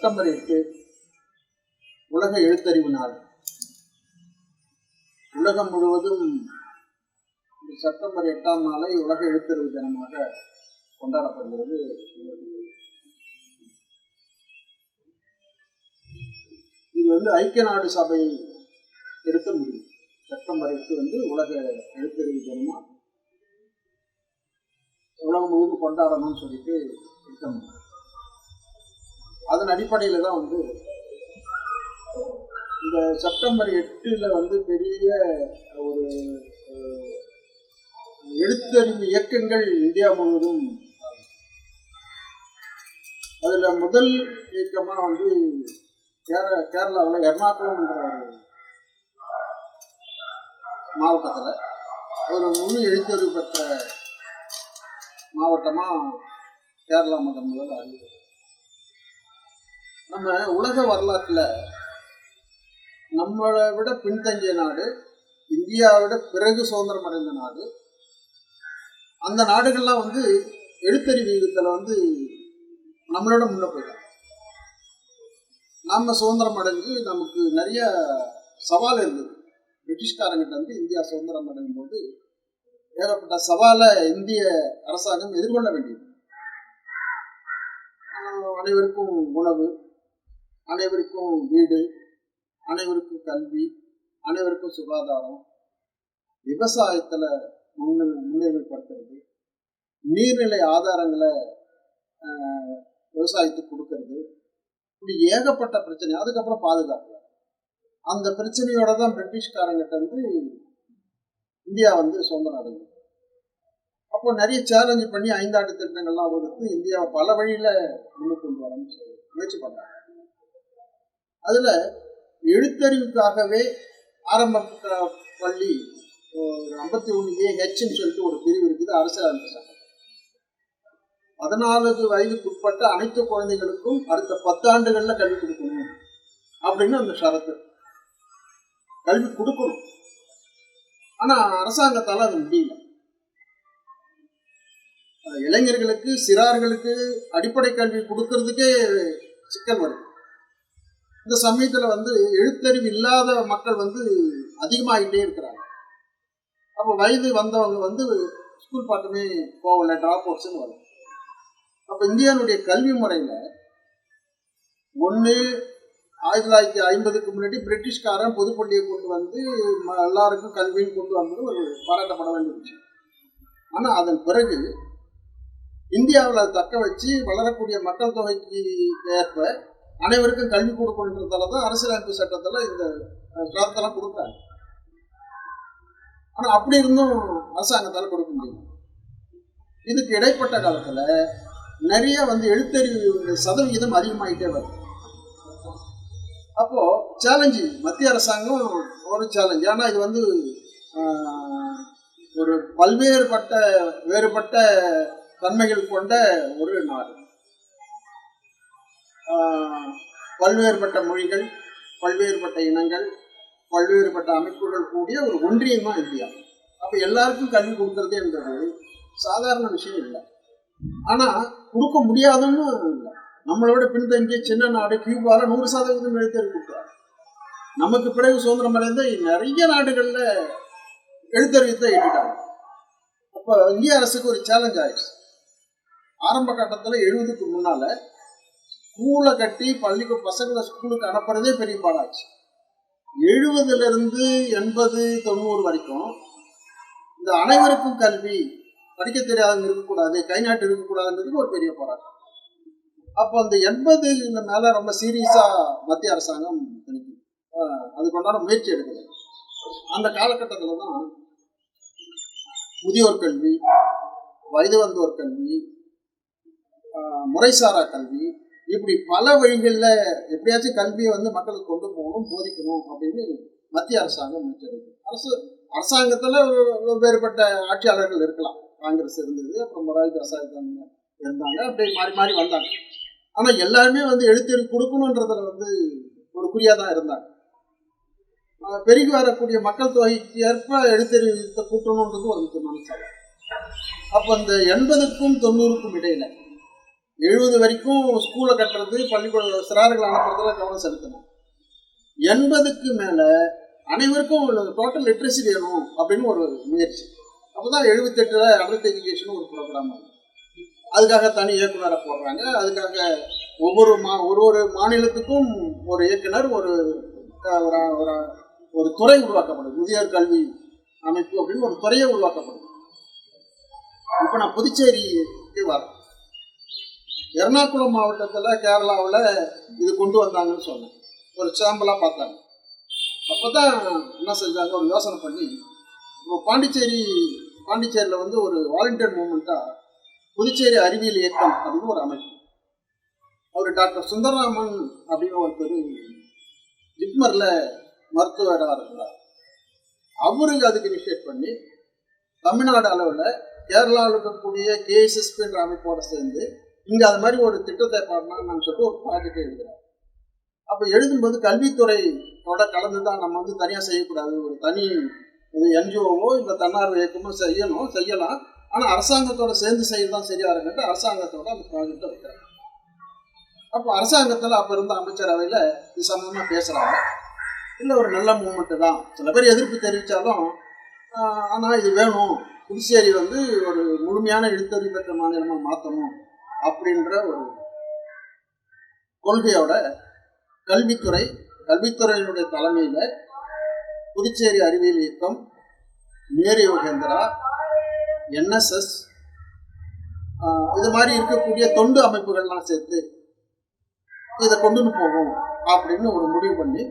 September 8 உலக எழுத்தறிவு நாள். உலகம் முழுவதும் செப்டம்பர் 8ஆம் நாளை உலக எழுத்தறிவு தினமாக கொண்டாடப்படுகிறது. இது ஐக்கிய நாடு சபை எடுத்த முடியும். செப்டம்பர் 8 உலக எழுத்தறிவு தினமா உலகம் முழுவதும் கொண்டாடணும்னு சொல்லிட்டு எடுத்த முடியும். அதன் அடிப்படையில் தான் இந்த செப்டம்பர் 8 பெரிய ஒரு எழுத்தறிவு இயக்கங்கள் இந்தியா முழுவதும். அதில் முதல் இயக்கமாக கேரளாவில் எர்ணாகுளம் என்ற மாவட்டத்தில் ஒரு முழு எழுத்தறிவு பெற்ற மாவட்டமாக கேரளா முதல் அறிவித்தது. நம்ம உலக வரலாற்றில் நம்மளை விட பின்தங்கிய நாடு, இந்தியாவை விட பிறகு சுதந்திரம் அடைந்த நாடு. அந்த நாடுகள்லாம் எழுத்தறிவு விகிதத்தில் நம்மளோட முன்ன போயிட்டாங்க. நம்ம சுதந்திரம் அடைஞ்சு நமக்கு நிறைய சவால் இருந்தது. பிரிட்டிஷ்காரங்கிட்ட இந்தியா சுதந்திரம் அடையும் போது ஏகப்பட்ட சவாலை இந்திய அரசாங்கம் எதிர்கொள்ள வேண்டியது. அனைவருக்கும் உணவு, அனைவருக்கும் வீடு, அனைவருக்கும் கல்வி, அனைவருக்கும் சுகாதாரம், விவசாயத்தில் முன்னுரிமைப்படுத்துறது, நீர்நிலை ஆதாரங்களை விவசாயத்துக்கு கொடுக்கறது, இப்படி ஏகப்பட்ட பிரச்சனை. அதுக்கப்புறம் பாதுகாப்பு. அந்த பிரச்சனையோட தான் பிரிட்டிஷ்காரங்கிட்ட இந்தியா சுதந்திரம் அடைஞ்சது. அப்போ நிறைய சேலஞ்சு பண்ணி 5 ஆண்டு திட்டங்கள்லாம் வகுத்து இந்தியாவை பல வழியில் முன்னுக்கு கொண்டு வரணும்னு சொல்லி முயற்சி பண்ணாங்க. அதில் எழுத்தறிவுக்காகவே ஆரம்ப பள்ளி 51AHன்னு சொல்லிட்டு ஒரு பிரிவு இருக்குது. அரசியலமைப்பு சட்டம் 14 வயதுக்குட்பட்ட அனைத்து குழந்தைகளுக்கும் அடுத்த 10 ஆண்டுகளில் கல்வி கொடுக்கணும் அப்படின்னு அந்த ஷரத்து. கல்வி கொடுக்கணும், ஆனால் அரசாங்கத்தால் அது முடியல. இளைஞர்களுக்கு, சிறார்களுக்கு அடிப்படை கல்வி கொடுக்கறதுக்கே சிக்கல் வருது. இந்த சமயத்தில் எழுத்தறிவு இல்லாத மக்கள் அதிகமாகிட்டே இருக்கிறாங்க. அப்போ வயது வந்தவங்க ஸ்கூல் பாட்டுமே போகல, ட்ராப் அவுட்ஸ்ன்னு வரும். அப்போ இந்தியாவுடைய கல்வி முறையில் 1950க்கு முன்னாடி பிரிட்டிஷ்காரன் பொதுப்பள்ளியை கொண்டு எல்லாருக்கும் கல்வின்னு கொண்டு வந்தது ஒரு பாராட்டப்பட வேண்டிய விஷயம். ஆனால் அதன் பிறகு இந்தியாவில் தக்க வச்சு வளரக்கூடிய மக்கள் தொகைக்கு ஏற்ப அனைவருக்கும் கல்வி கொடுக்கணுன்றதால தான் அரசியலமைப்பு சட்டத்தில் இந்த ஷரத்தெல்லாம் கொடுக்குறாங்க. ஆனால் அப்படி இருந்தும் அரசாங்கத்தால் கொடுக்க முடியும். இதுக்கு இடைப்பட்ட காலத்தில் நிறைய எழுத்தறிவு சதவிகிதம் அதிகமாகிட்டே வருது. அப்போ சேலஞ்சு மத்திய அரசாங்கம் ஒரு சேலஞ்சு. ஆனால் இது ஒரு வேறுபட்ட தன்மைகள் கொண்ட ஒரு நாடு. பல்வேறுபட்ட மொழிகள், பல்வேறுபட்ட இனங்கள், பல்வேறுபட்ட அமைப்புகள் கூடிய ஒரு ஒன்றியம் தான் இந்தியா. அப்போ எல்லாருக்கும் கல்வி கொடுக்கறது என்பது சாதாரண விஷயம் இல்லை. ஆனால் கொடுக்க முடியாதுன்னு இல்லை. நம்மளை விட பின்தங்கிய சின்ன நாடு கியூபாவில் 100% எழுத்தறிவு கொடுக்குறாங்க. நமக்கு பிறகு சுதந்திரம் அடைந்த நிறைய நாடுகளில் எழுத்தறிவித்தை எட்டிட்டாங்க. அப்போ இந்திய அரசுக்கு ஒரு சேலஞ்ச் ஆயிடுச்சு. ஆரம்ப கட்டத்தில் 70க்கு முன்னால் ஸ்கூலை கட்டி பசங்களை ஸ்கூலுக்கு அனுப்புறதே பெரிய பாடாச்சு. 70லேருந்து 80, 90 வரைக்கும் இந்த அனைவருக்கும் கல்வி, படிக்க தெரியாதவங்க இருக்கக்கூடாது, கை நாட்டு இருக்கக்கூடாதுன்றதுக்கு ஒரு பெரிய போராட்டம். அப்போ அந்த 80 மேலே ரொம்ப சீரியஸாக மத்திய அரசாங்கம் அதுக்குண்டான முயற்சி எடுக்குது. அந்த காலகட்டத்தில் தான் முதியோர் கல்வி, வயது வந்தோர் கல்வி, முறைசாரா கல்வி, இப்படி பல வழிகளில் எப்படியாச்சும் கல்வியை மக்களுக்கு கொண்டு போகணும், போதிக்கணும் அப்படின்னு மத்திய அரசாங்கம் முயற்சி எடுக்குது. அரசாங்கத்தில் வேறுபட்ட ஆட்சியாளர்கள் இருக்கலாம். காங்கிரஸ் இருந்தது, அப்புறம் மொரார்ஜி தேசாய் இருந்தாங்க, அப்படியே மாறி மாறி வந்தாங்க. ஆனால் எல்லாருமே எழுத்தறிவு கொடுக்கணுன்றதுல ஒரு குறியாக தான் இருந்தாங்க. பெருகி வரக்கூடிய மக்கள் தொகைக்கு ஏற்ப எழுத்தறிவித்தை கூட்டணுன்றது ஒரு முக்கியமான சவால். அப்போ இந்த 80க்கும் 90க்கும் இடையில 70 வரைக்கும் ஸ்கூலை கட்டுறது, பள்ளிக்கூட சிறார்கள் அனுப்புறதுல கவனம் செலுத்தணும். 80க்கு மேலே அனைவருக்கும் டோட்டல் லிட்ரஸி வேணும் அப்படின்னு ஒரு முயற்சி. அப்போ தான் 78ல் அடல்ட் எஜுகேஷன் ஒரு ப்ரோக்ராம் ஆகும். அதுக்காக தனி இயக்குனரை போடுறாங்க. அதுக்காக ஒரு மாநிலத்துக்கும் ஒரு இயக்குனர், ஒரு ஒரு துறை உருவாக்கப்படும். முதியோர் கல்வி அமைப்பு அப்படின்னு ஒரு துறையை உருவாக்கப்படும். இப்போ நான் புதுச்சேரிக்கு வரேன். எர்ணாகுளம் மாவட்டத்தில் கேரளாவில் இது கொண்டு வந்தாங்கன்னு சொன்னேன். ஒரு சாம்பிளாக பார்த்தாங்க. அப்போ தான் என்ன செஞ்சாங்க, ஒரு யோசனை பண்ணி இப்போ பாண்டிச்சேரியில் வந்து ஒரு வாலண்டியர் மூமெண்ட்டாக புதுச்சேரி அறிவியல் இயக்கம் அப்படின்னு ஒரு அமைப்பு. அவர் டாக்டர் சுந்தரராமன் அப்படின்னு ஒருத்தர் ஜிப்மரில் மருத்துவராக இருக்கிறார். அவருக்கு அதுக்கு இனிஷியேட் பண்ணி தமிழ்நாடு அளவில் கேரளாவில் இருக்கக்கூடிய கேஎஸ்எஸ்பின்ற அமைப்போடு சேர்ந்து இங்கே அது மாதிரி ஒரு திட்டத்தை பண்ணலாம்னு சொல்லிட்டு ஒரு ப்ராஜெக்டை எழுதுகிறார். அப்போ எழுதும்போது கல்வித்துறையோட கலந்து தான், நம்ம வந்து தனியாக செய்யக்கூடாது, ஒரு தனி என்ஜிஓவோ இல்லை தன்னார்வ இயக்கமோ செய்யலாம், ஆனால் அரசாங்கத்தோட சேர்ந்து செய்யறது தான் சரியாக இருக்குன்ட்டு அரசாங்கத்தோட அந்த ப்ராஜெக்டை வைக்கிறாங்க. அப்போ அரசாங்கத்தில் அப்போ இருந்த அமைச்சரவையில் இது சம்பந்தமாக பேசுகிறாங்க. இல்லை ஒரு நல்ல மூமெண்ட்டு தான், சில பேர் எதிர்ப்பு தெரிவித்தாலும் ஆனால் இது வேணும், புதுச்சேரி வந்து ஒரு முழுமையான எழுத்தறிவு பெற்ற மாநிலமாக மாற்றணும் அப்படின்ற ஒரு கொள்கையோட கல்வித்துறையினுடைய தலைமையில் புதுச்சேரி அறிவியல் இயக்கம், நேரு யோகேந்திரா, என்எஸ்எஸ் இது மாதிரி இருக்கக்கூடிய தொண்டு அமைப்புகள்லாம் சேர்த்து இதை கொண்டுன்னு போகும் அப்படின்னு ஒரு முடிவு பண்ணி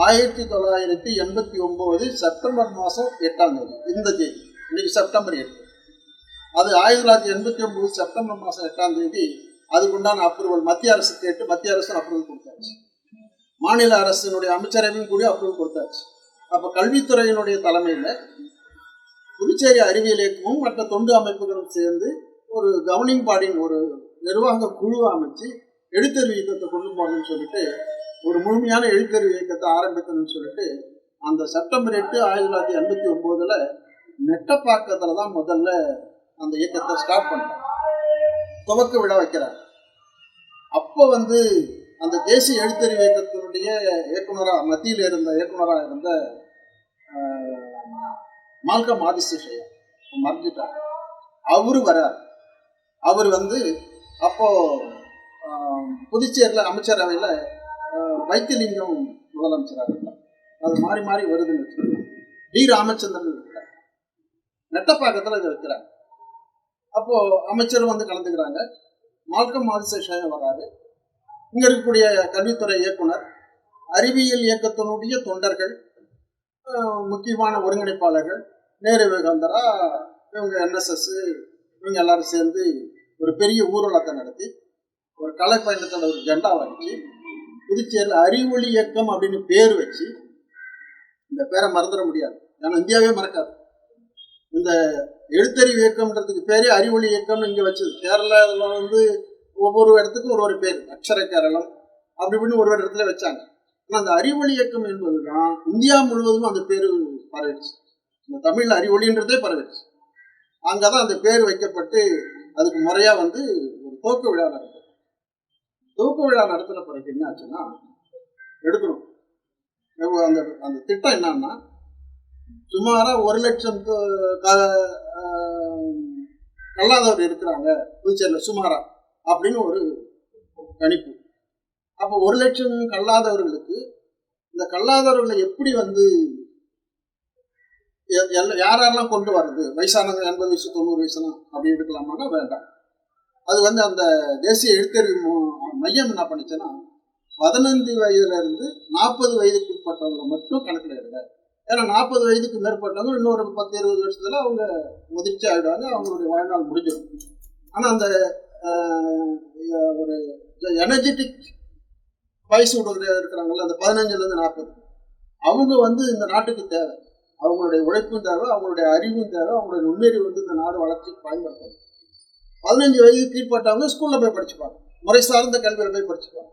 1989 செப்டம்பர் மாதம் 8ஆம் தேதி, இந்த தேதி இன்னைக்கு செப்டம்பர் 8, அது 1989 செப்டம்பர் மாதம் 8ஆம் தேதி அதுக்குண்டான அப்ரூவல் மத்திய அரசு கேட்டு மத்திய அரசும் அப்ரூவல் கொடுத்தாச்சு. மாநில அரசினுடைய அமைச்சரவையும் கூட அப்ரூவல் கொடுத்தாச்சு. அப்போ கல்வித்துறையினுடைய தலைமையில் புதுச்சேரி அறிவியல் இயக்கமும் மற்ற தொண்டு அமைப்புகளும் சேர்ந்து ஒரு கவர்னிங் பாடியின் ஒரு நிர்வாக குழுவை அமைச்சு எழுத்தறிவு இயக்கத்தை கொண்டு போகணும்னு சொல்லிட்டு ஒரு முழுமையான எழுத்தறிவு இயக்கத்தை ஆரம்பிக்கணும்னு சொல்லிட்டு அந்த செப்டம்பர் 8, 1989 நெட்டப்பாக்கத்தில் தான் முதல்ல அந்த இயக்கத்தை ஸ்டார்ட் பண்ணுறாங்க, துவக்க விழா வைக்கிறாங்க. அப்போ வந்து அந்த தேசிய எழுத்தறிவு இயக்கத்தினுடைய மத்தியில் இருந்த இயக்குனராக இருந்த மால்கம் ஆதிசேஷையா மறைஞ்சிட்டார். அவரு வரார். அவர் வந்து அப்போ புதுச்சேரியில் அமைச்சரவையில் வைத்தியலிங்கம் முதலமைச்சராக இருந்தார். அது மாறி மாறி வருதுன்னு வச்சுக்கோங்க. டி ராமச்சந்திரன் இருக்கிறார். நெட்டப்பாக்கத்தில் இதை வைக்கிறாங்க. அப்போது அமைச்சரும் வந்து கலந்துக்கிறாங்க. மால்கம் ஆதிசேஷையா வர்றாரு. இங்கே இருக்கக்கூடிய கல்வித்துறை இயக்குனர், அறிவியல் இயக்கத்தினுடைய தொண்டர்கள், முக்கியமான ஒருங்கிணைப்பாளர்கள், நேரு யோகேந்திரா, இவங்க என்எஸ்எஸ், இவங்க எல்லாரும் சேர்ந்து ஒரு பெரிய ஊர்வலத்தை நடத்தி ஒரு கலை பயணத்தோட ஒரு ஜெண்டாவை அடிச்சு புதுச்சேரியில் அறிவொளி இயக்கம் அப்படின்னு பேர் வச்சு, இந்த பேரை மறந்துட முடியாது, ஏன்னா இந்தியாவே மறக்காது. இந்த எழுத்தறிவு இயக்கம்ன்றதுக்கு பேரே அறிவொளி இயக்கம்னு இங்கே வச்சது. கேரளாவில் வந்து ஒவ்வொரு இடத்துக்கும் ஒரு பேர், அக்ஷர கேரளம் அப்படி இப்படின்னு ஒரு இடத்துல வச்சாங்க. ஆனால் அந்த அறிவொளி இயக்கம் என்பது தான் இந்தியா முழுவதும் அந்த பேர் பரவிடுச்சு. இந்த தமிழில் அறிவொளின்றதே பரவிடுச்சு. அங்கே தான் அந்த பேர் வைக்கப்பட்டு அதுக்கு முறையாக வந்து ஒரு துவக்க விழா நடத்தும். துவக்க விழா நடத்தின பிறகு என்ன ஆச்சுன்னா, எடுக்கணும் அந்த அந்த திட்டம் என்னன்னா, சுமாராக 1 லட்சம் கல்லாதவர் இருக்கிறாங்க புதுச்சேரியில் சுமாரா அப்படின்னு ஒரு கணிப்பு. அப்போ 1 லட்சம் கல்லாதவர்களுக்கு இந்த கல்லாதவர்களை எப்படி வந்து யாரெல்லாம் கொண்டு வர்றது, வயசானவங்க 80 வயசு 90 வயசுனா அப்படி எடுக்கலாமான்னா வேண்டாம். அது வந்து அந்த தேசிய எழுத்தறிவு மையம் என்ன பண்ணிச்சுன்னா 15 வயதுலேருந்து 40 வயதுக்கு உட்பட்டவங்களை மட்டும் கணக்கில் எடுங்க. ஏன்னா 40 வயதுக்கு மேற்பட்டவங்க இன்னொரு 10-20 வருஷத்துல அவங்க முதிர்ச்சி ஆகிடுவாங்க, அவங்களுடைய வாழ்நாள் முடிஞ்சிடும். ஆனால் அந்த ஒரு எனர்ஜெட்டிக் வயசு உடல் இருக்கிறாங்கல்ல, அந்த 15லேருந்து 40 அவங்க வந்து இந்த நாட்டுக்கு தேவை. அவங்களுடைய உழைப்பும் தேவை, அவங்களுடைய அறிவும் தேவை, அவங்களுடைய நுண்ணறிவு வந்து இந்த நாடு வளர்ச்சிக்கு பயன்படுத்தணும். 15 வயதுக்கு கீழ்பட்டவங்க ஸ்கூலில் போய் படிச்சுப்பாங்க, முறை சார்ந்த கல்வியில் போய் படிச்சுப்பாங்க.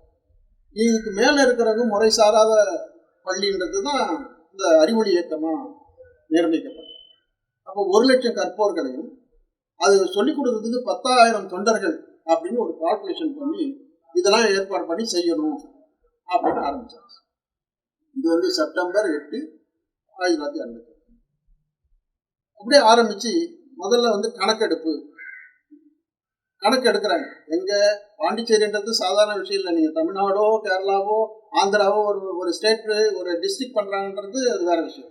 இதுக்கு மேலே இருக்கிறவங்க முறை சாராத பள்ளின்றது தான் இந்த அறிவொளி இயக்கமாக நிர்ணயிக்கப்படும். அப்போ 1 லட்சம் கற்போர்களையும் அது சொல்லிக் கொடுக்கறதுக்கு 10,000 தொண்டர்கள் அப்படின்னு ஒரு கால்குலேஷன் பண்ணி இதெல்லாம் ஏற்பாடு பண்ணி செய்யணும் அப்படின்னு ஆரம்பிச்சாச்சு. இது வந்து செப்டம்பர் 8, 1950. அப்படியே ஆரம்பிச்சு முதல்ல வந்து கணக்கெடுப்பு எடுக்கிறாங்க. எங்க பாண்டிச்சேரின்றது சாதாரண விஷயம் இல்லை. நீங்க தமிழ்நாடோ கேரளாவோ ஆந்திராவோ ஒரு ஸ்டேட் ஒரு டிஸ்ட்ரிக்ட் பண்றாங்கன்றது அது வேற விஷயம்.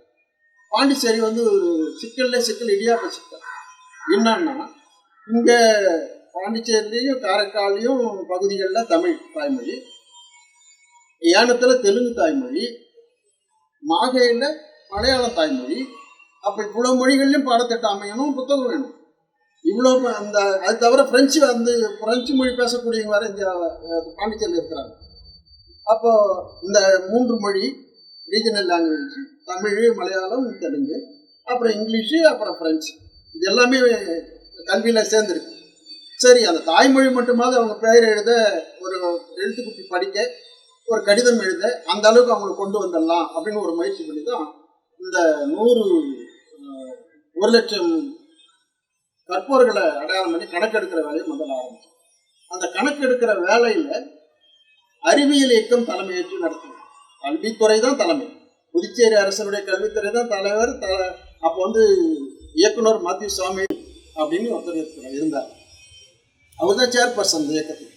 பாண்டிச்சேரி வந்து ஒரு சிக்கல் இடியாப்ப சிக்கல். என்னன்னா இங்க பாண்டிச்சேரிலையும் காரைக்காலையும் பகுதிகளில் தமிழ் தாய்மொழி, ஏனத்துல தெலுங்கு தாய்மொழி, மாகையில் மலையாளம் தாய்மொழி. அப்போ இவ்வளோ மொழிகள்லையும் பாடத்திட்டம் அமையணும், புத்தகம் வேணும். இவ்வளோ அந்த அது தவிர பிரெஞ்சு மொழி பேசக்கூடியவங்க வேறு இங்கே பாண்டிச்சேரியில் இருக்கிறாங்க. அப்போ இந்த 3 மொழி ரீஜனல் லாங்குவேஜ், தமிழ், மலையாளம், தெலுங்கு, அப்புறம் இங்கிலீஷு, அப்புறம் ஃப்ரெஞ்சு, இது எல்லாமே கல்வியில் சேர்ந்துருக்கு. சரி, அந்த தாய்மொழி மட்டுமாவது அவங்க பெயர் எழுத, ஒரு எழுத்துக்குட்டி படிக்க, ஒரு கடிதம் எழுத, அந்த அளவுக்கு அவங்களை கொண்டு வந்துடலாம் அப்படின்னு ஒரு முயற்சி பண்ணி தான் இந்த 1 லட்சம் கற்போர்களை அடையாளம் பண்ணி கணக்கெடுக்கிற வேலையை முதல்ல ஆரம்பிச்சோம். அந்த கணக்கெடுக்கிற வேலையில் அறிவியல் இயக்கம் தலைமையேற்று நடத்தும். கல்வித்துறை தான் தலைமை, புதுச்சேரி அரசனுடைய கல்வித்துறை தான் தலைவர். அப்போ வந்து இயக்குனர் மாத்யூ சாமி அப்படின்னு ஒருத்தர் இருந்தார். அவர் தான் சேர்பர்சன் இந்த இயக்கத்துக்கு.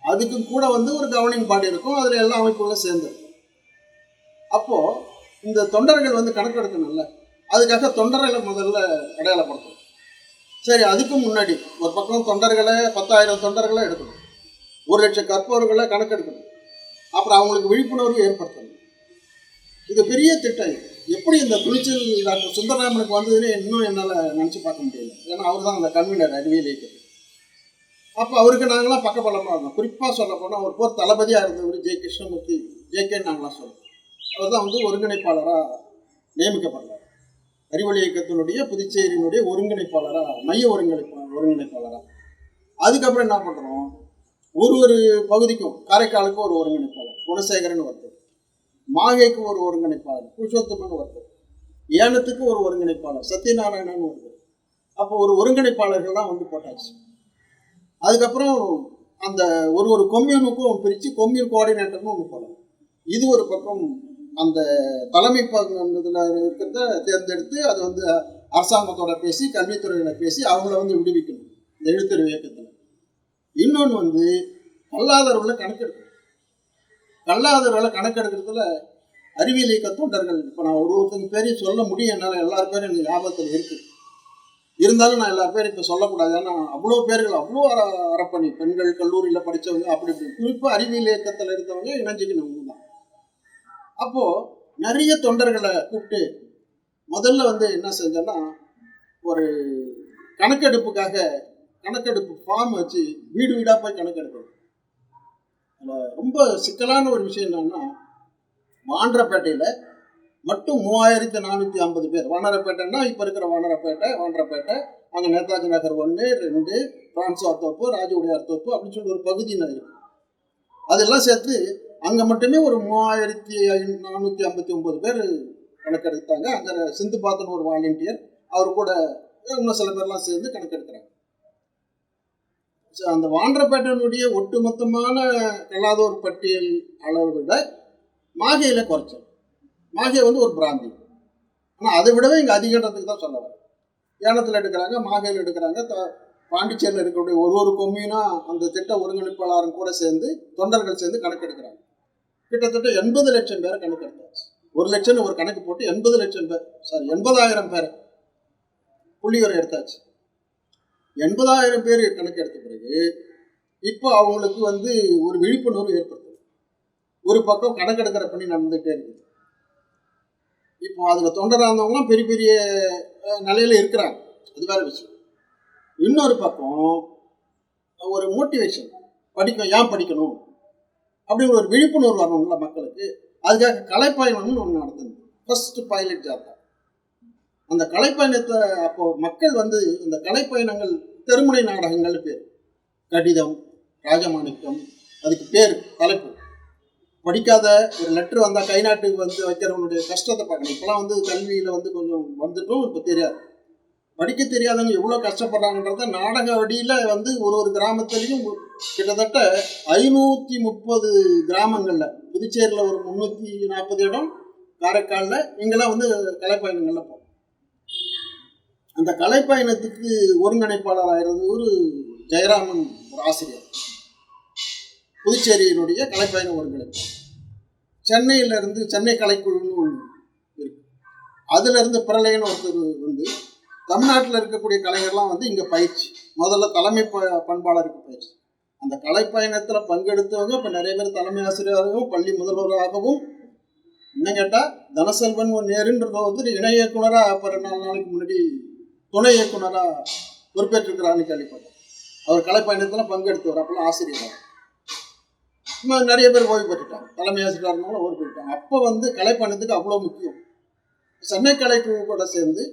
அதுக்கு கூட வந்து ஒரு கவர்னிங் பாடி இருக்கும், அதில் எல்லா அமைப்புகளும் சேர்ந்துருக்கும். அப்போது இந்த தொண்டர்கள் வந்து கணக்கெடுக்கணும்ல, அதுக்காக தொண்டர்களை முதல்ல அடையாளப்படுத்தணும். சரி, அதுக்கு முன்னாடி ஒரு பக்கம் தொண்டர்களை 10,000 தொண்டர்களை எடுக்கணும், 1 லட்சம் கற்பவர்களை கணக்கெடுக்கணும், அப்புறம் அவங்களுக்கு விழிப்புணர்வு ஏற்படுத்தணும். இது பெரிய திட்டம். எப்படி இந்த துணிச்சல் டாக்டர் சுந்தரராமனுக்கு வந்ததுன்னு இன்னும் என்னால் நினச்சி பார்க்க முடியல. ஏன்னா அவர் தான் அந்த கன்வீனர் அறிவியல் இயக்கத்துக்கு. அப்போ அவருக்கு நாங்களாம் பக்கபலமாக இருந்தோம். குறிப்பாக சொல்ல போனால் அவர் போர் தளபதியாக இருந்தவர் ஜே கிருஷ்ணமூர்த்தி, ஜேகேன்னு நாங்களாம் சொல்லுவோம். அவர் தான் வந்து ஒருங்கிணைப்பாளராக நியமிக்கப்படுறார். அறிவொளி இயக்கத்தினுடைய புதுச்சேரியினுடைய ஒருங்கிணைப்பாளராக, மைய ஒருங்கிணைப்பாளராக. அதுக்கப்புறம் என்ன பண்ணுறோம், ஒரு பகுதிக்கும், காரைக்காலுக்கு ஒரு ஒருங்கிணைப்பாளர் குணசேகரன் ஒருத்தர், மாகேக்கு ஒரு ஒருங்கிணைப்பாளர் புருஷோத்தமன் ஒருத்தர், ஏனத்துக்கு ஒரு ஒருங்கிணைப்பாளர் சத்யநாராயணன் ஒருத்தர். அப்போ ஒரு ஒருங்கிணைப்பாளர்கள்லாம் வந்து போட்டாச்சு. அதுக்கப்புறம் அந்த ஒரு கொம்யூனுக்கும் பிரித்து கொம்யூன் கோஆர்டினேட்டர்னு ஒன்று போடணும். இது ஒரு பக்கம் அந்த தலைமை இதில் இருக்கிறத தேர்ந்தெடுத்து அது வந்து அரசாங்கத்தோட பேசி, கல்வித்துறையில் பேசி அவங்கள வந்து விடுவிக்கணும் இந்த எழுத்தறிவு இயக்கத்தில். இன்னொன்று வந்து கல்லாதவர்களை கணக்கெடுக்கணும். கல்லாதவர்களை கணக்கெடுக்கிறதுல அறிவியல் இயக்க தொண்டர்கள், இப்போ நான் ஒருத்தங்க பேரையும் சொல்ல முடியும், என்னால் எல்லார் பேரும் எனக்கு ஞாபகத்தில் இருக்குது. இருந்தாலும் நான் எல்லா பேரும் இப்போ சொல்லக்கூடாது. ஏன்னா அவ்வளோ பேர்கள், அவ்வளோ அறப்பணி, பெண்கள் கல்லூரியில் படித்தவங்க, அப்படி குறிப்பாக அறிவியல் இயக்கத்தில் இருந்தவங்க இணைஞ்சிக்கணுங்க தான். அப்போது நிறைய தொண்டர்களை கூப்பிட்டு முதல்ல வந்து என்ன செஞ்சோன்னா, ஒரு கணக்கெடுப்பு ஃபார்ம் வச்சு வீடு வீடாக போய் கணக்கெடுக்கணும். ரொம்ப சிக்கலான ஒரு விஷயம் என்னன்னா, வாண்டரப்பேட்டையில் மட்டும் 3450 பேர். வானரப்பேட்டைன்னா இப்போ இருக்கிற வானரப்பேட்டை, அங்கே நேதாஜி நகர் 1, 2, பிரான்சுவா தோப்பு, ராஜவுடையார் தோப்பு அப்படின்னு சொல்லி ஒரு பகுதியில் இருக்கு. அதெல்லாம் சேர்த்து அங்கே மட்டுமே ஒரு 3459 பேர் கணக்கெடுத்தாங்க. அங்கே சிந்து பாத்தன் ஒரு வாலண்டியர், அவர் கூட இன்னும் சில பேர்லாம் சேர்ந்து கணக்கெடுக்கிறாங்க. அந்த வாண்டரப்பேட்டையினுடைய ஒட்டுமொத்தமான கல்லாதோர் பட்டியல் அளவை விட மாகையில் குறைச்சல். மாகே வந்து ஒரு பிராந்தி, ஆனால் அதை விடவே இங்கே அதிகன்றதுக்கு தான் சொல்ல வரேன். ஏனத்தில் எடுக்கிறாங்க, மாகையில் எடுக்கிறாங்க, பாண்டிச்சேரியில் இருக்கக்கூடிய ஒரு கொம்யூனாக அந்த திட்ட ஒருங்கிணைப்பாளரும் கூட சேர்ந்து தொண்டர்கள் சேர்ந்து கணக்கெடுக்கிறாங்க. கிட்டத்தட்ட 80 லட்சம் பேரை கணக்கெடுத்தாச்சு. 1 லட்சம்னு ஒரு கணக்கு போட்டு 80 லட்சம் பேர், 80,000 பேரை புள்ளிவரை எடுத்தாச்சு. 80,000 பேர் கணக்கு எடுத்த பிறகு இப்போ அவங்களுக்கு வந்து ஒரு விழிப்புணர்வு ஏற்படுத்துது. ஒரு பக்கம் கணக்கெடுக்கிற பணி நடந்துகிட்டே இருக்குது. இப்போ அதில் தொண்டராக இருந்தவங்களாம் பெரிய பெரிய நிலையில் இருக்கிறாங்க, அது வேறு விஷயம். இன்னொரு பக்கம் ஒரு மோட்டிவேஷன், ஏன் படிக்கணும் அப்படின்னு ஒரு விழிப்புணர்வு வரணும்ல மக்களுக்கு. அதுக்காக கலைப்பயணம்னு ஒன்று நடத்துது, ஃபர்ஸ்ட் பைலட் ஜாப். அந்த கலைப்பயணத்தை அப்போது மக்கள் வந்து இந்த கலைப்பயணங்கள் தெருமுனை நாடகங்கள் பேர், கடிதம், ராஜமாணிக்கம், அதுக்கு பேர் தலைப்பு. படிக்காத ஒரு லெட்ரு வந்தால் கை நாட்டுக்கு வந்து வைக்கிறவனுடைய கஷ்டத்தை பார்க்கணும். இப்போலாம் வந்து கல்வியில் வந்து கொஞ்சம் வந்துட்டும், இப்போ தெரியாது. படிக்க தெரியாதவங்க எவ்வளோ கஷ்டப்படுறாங்கன்றத நாடக வடியில் வந்து ஒரு கிராமத்துலேயும் கிட்டத்தட்ட 530 கிராமங்களில், புதுச்சேரியில் ஒரு 340 இடம், காரைக்காலில் இங்கெல்லாம் வந்து கலைப்பயணங்களில் போகும். அந்த கலைப்பயணத்துக்கு ஒருங்கிணைப்பாளராக இருந்த ஒரு ஜெயராமன் ஒரு ஆசிரியர், புதுச்சேரியினுடைய கலைப்பயண ஒருங்கிணைப்பு. சென்னையிலேருந்து சென்னை கலைக்குழுன்னு ஒன்று இருக்கு. அதுலேருந்து பிரளயன்னு ஒருத்தர் வந்து தமிழ்நாட்டில் இருக்கக்கூடிய கலைஞர்லாம் வந்து இங்கே பயிற்சி, முதல்ல தலைமை பண்பாளருக்கு பயிற்சி. அந்த கலைப்பயணத்தில் பங்கெடுத்தவங்க இப்போ நிறைய பேர் தலைமை ஆசிரியராகவும் பள்ளி முதல்வராகவும், இன்னும் கேட்டால் தனசெல்வன் நேருன்றத வந்து இணை இயக்குனராக இப்போ 4 நாளைக்கு முன்னாடி துணை இயக்குனராக பொறுப்பேற்றிருக்கிறான்னு கேள்விப்பட்டேன். அவர் கலைப்பயணத்தில் பங்கெடுத்தவர், அப்போல்லாம் ஆசிரியர். நிறைய பேர் ஓய்வு பெற்றுட்டாங்க, தலைமை ஆசிரியராக இருந்தாலும் ஓய்வு பெற்றுட்டாங்க. அப்போ வந்து கலைப்பயணத்துக்கு அவ்வளோ முக்கியம். சென்னை கலைக்குழு கூட சேர்ந்து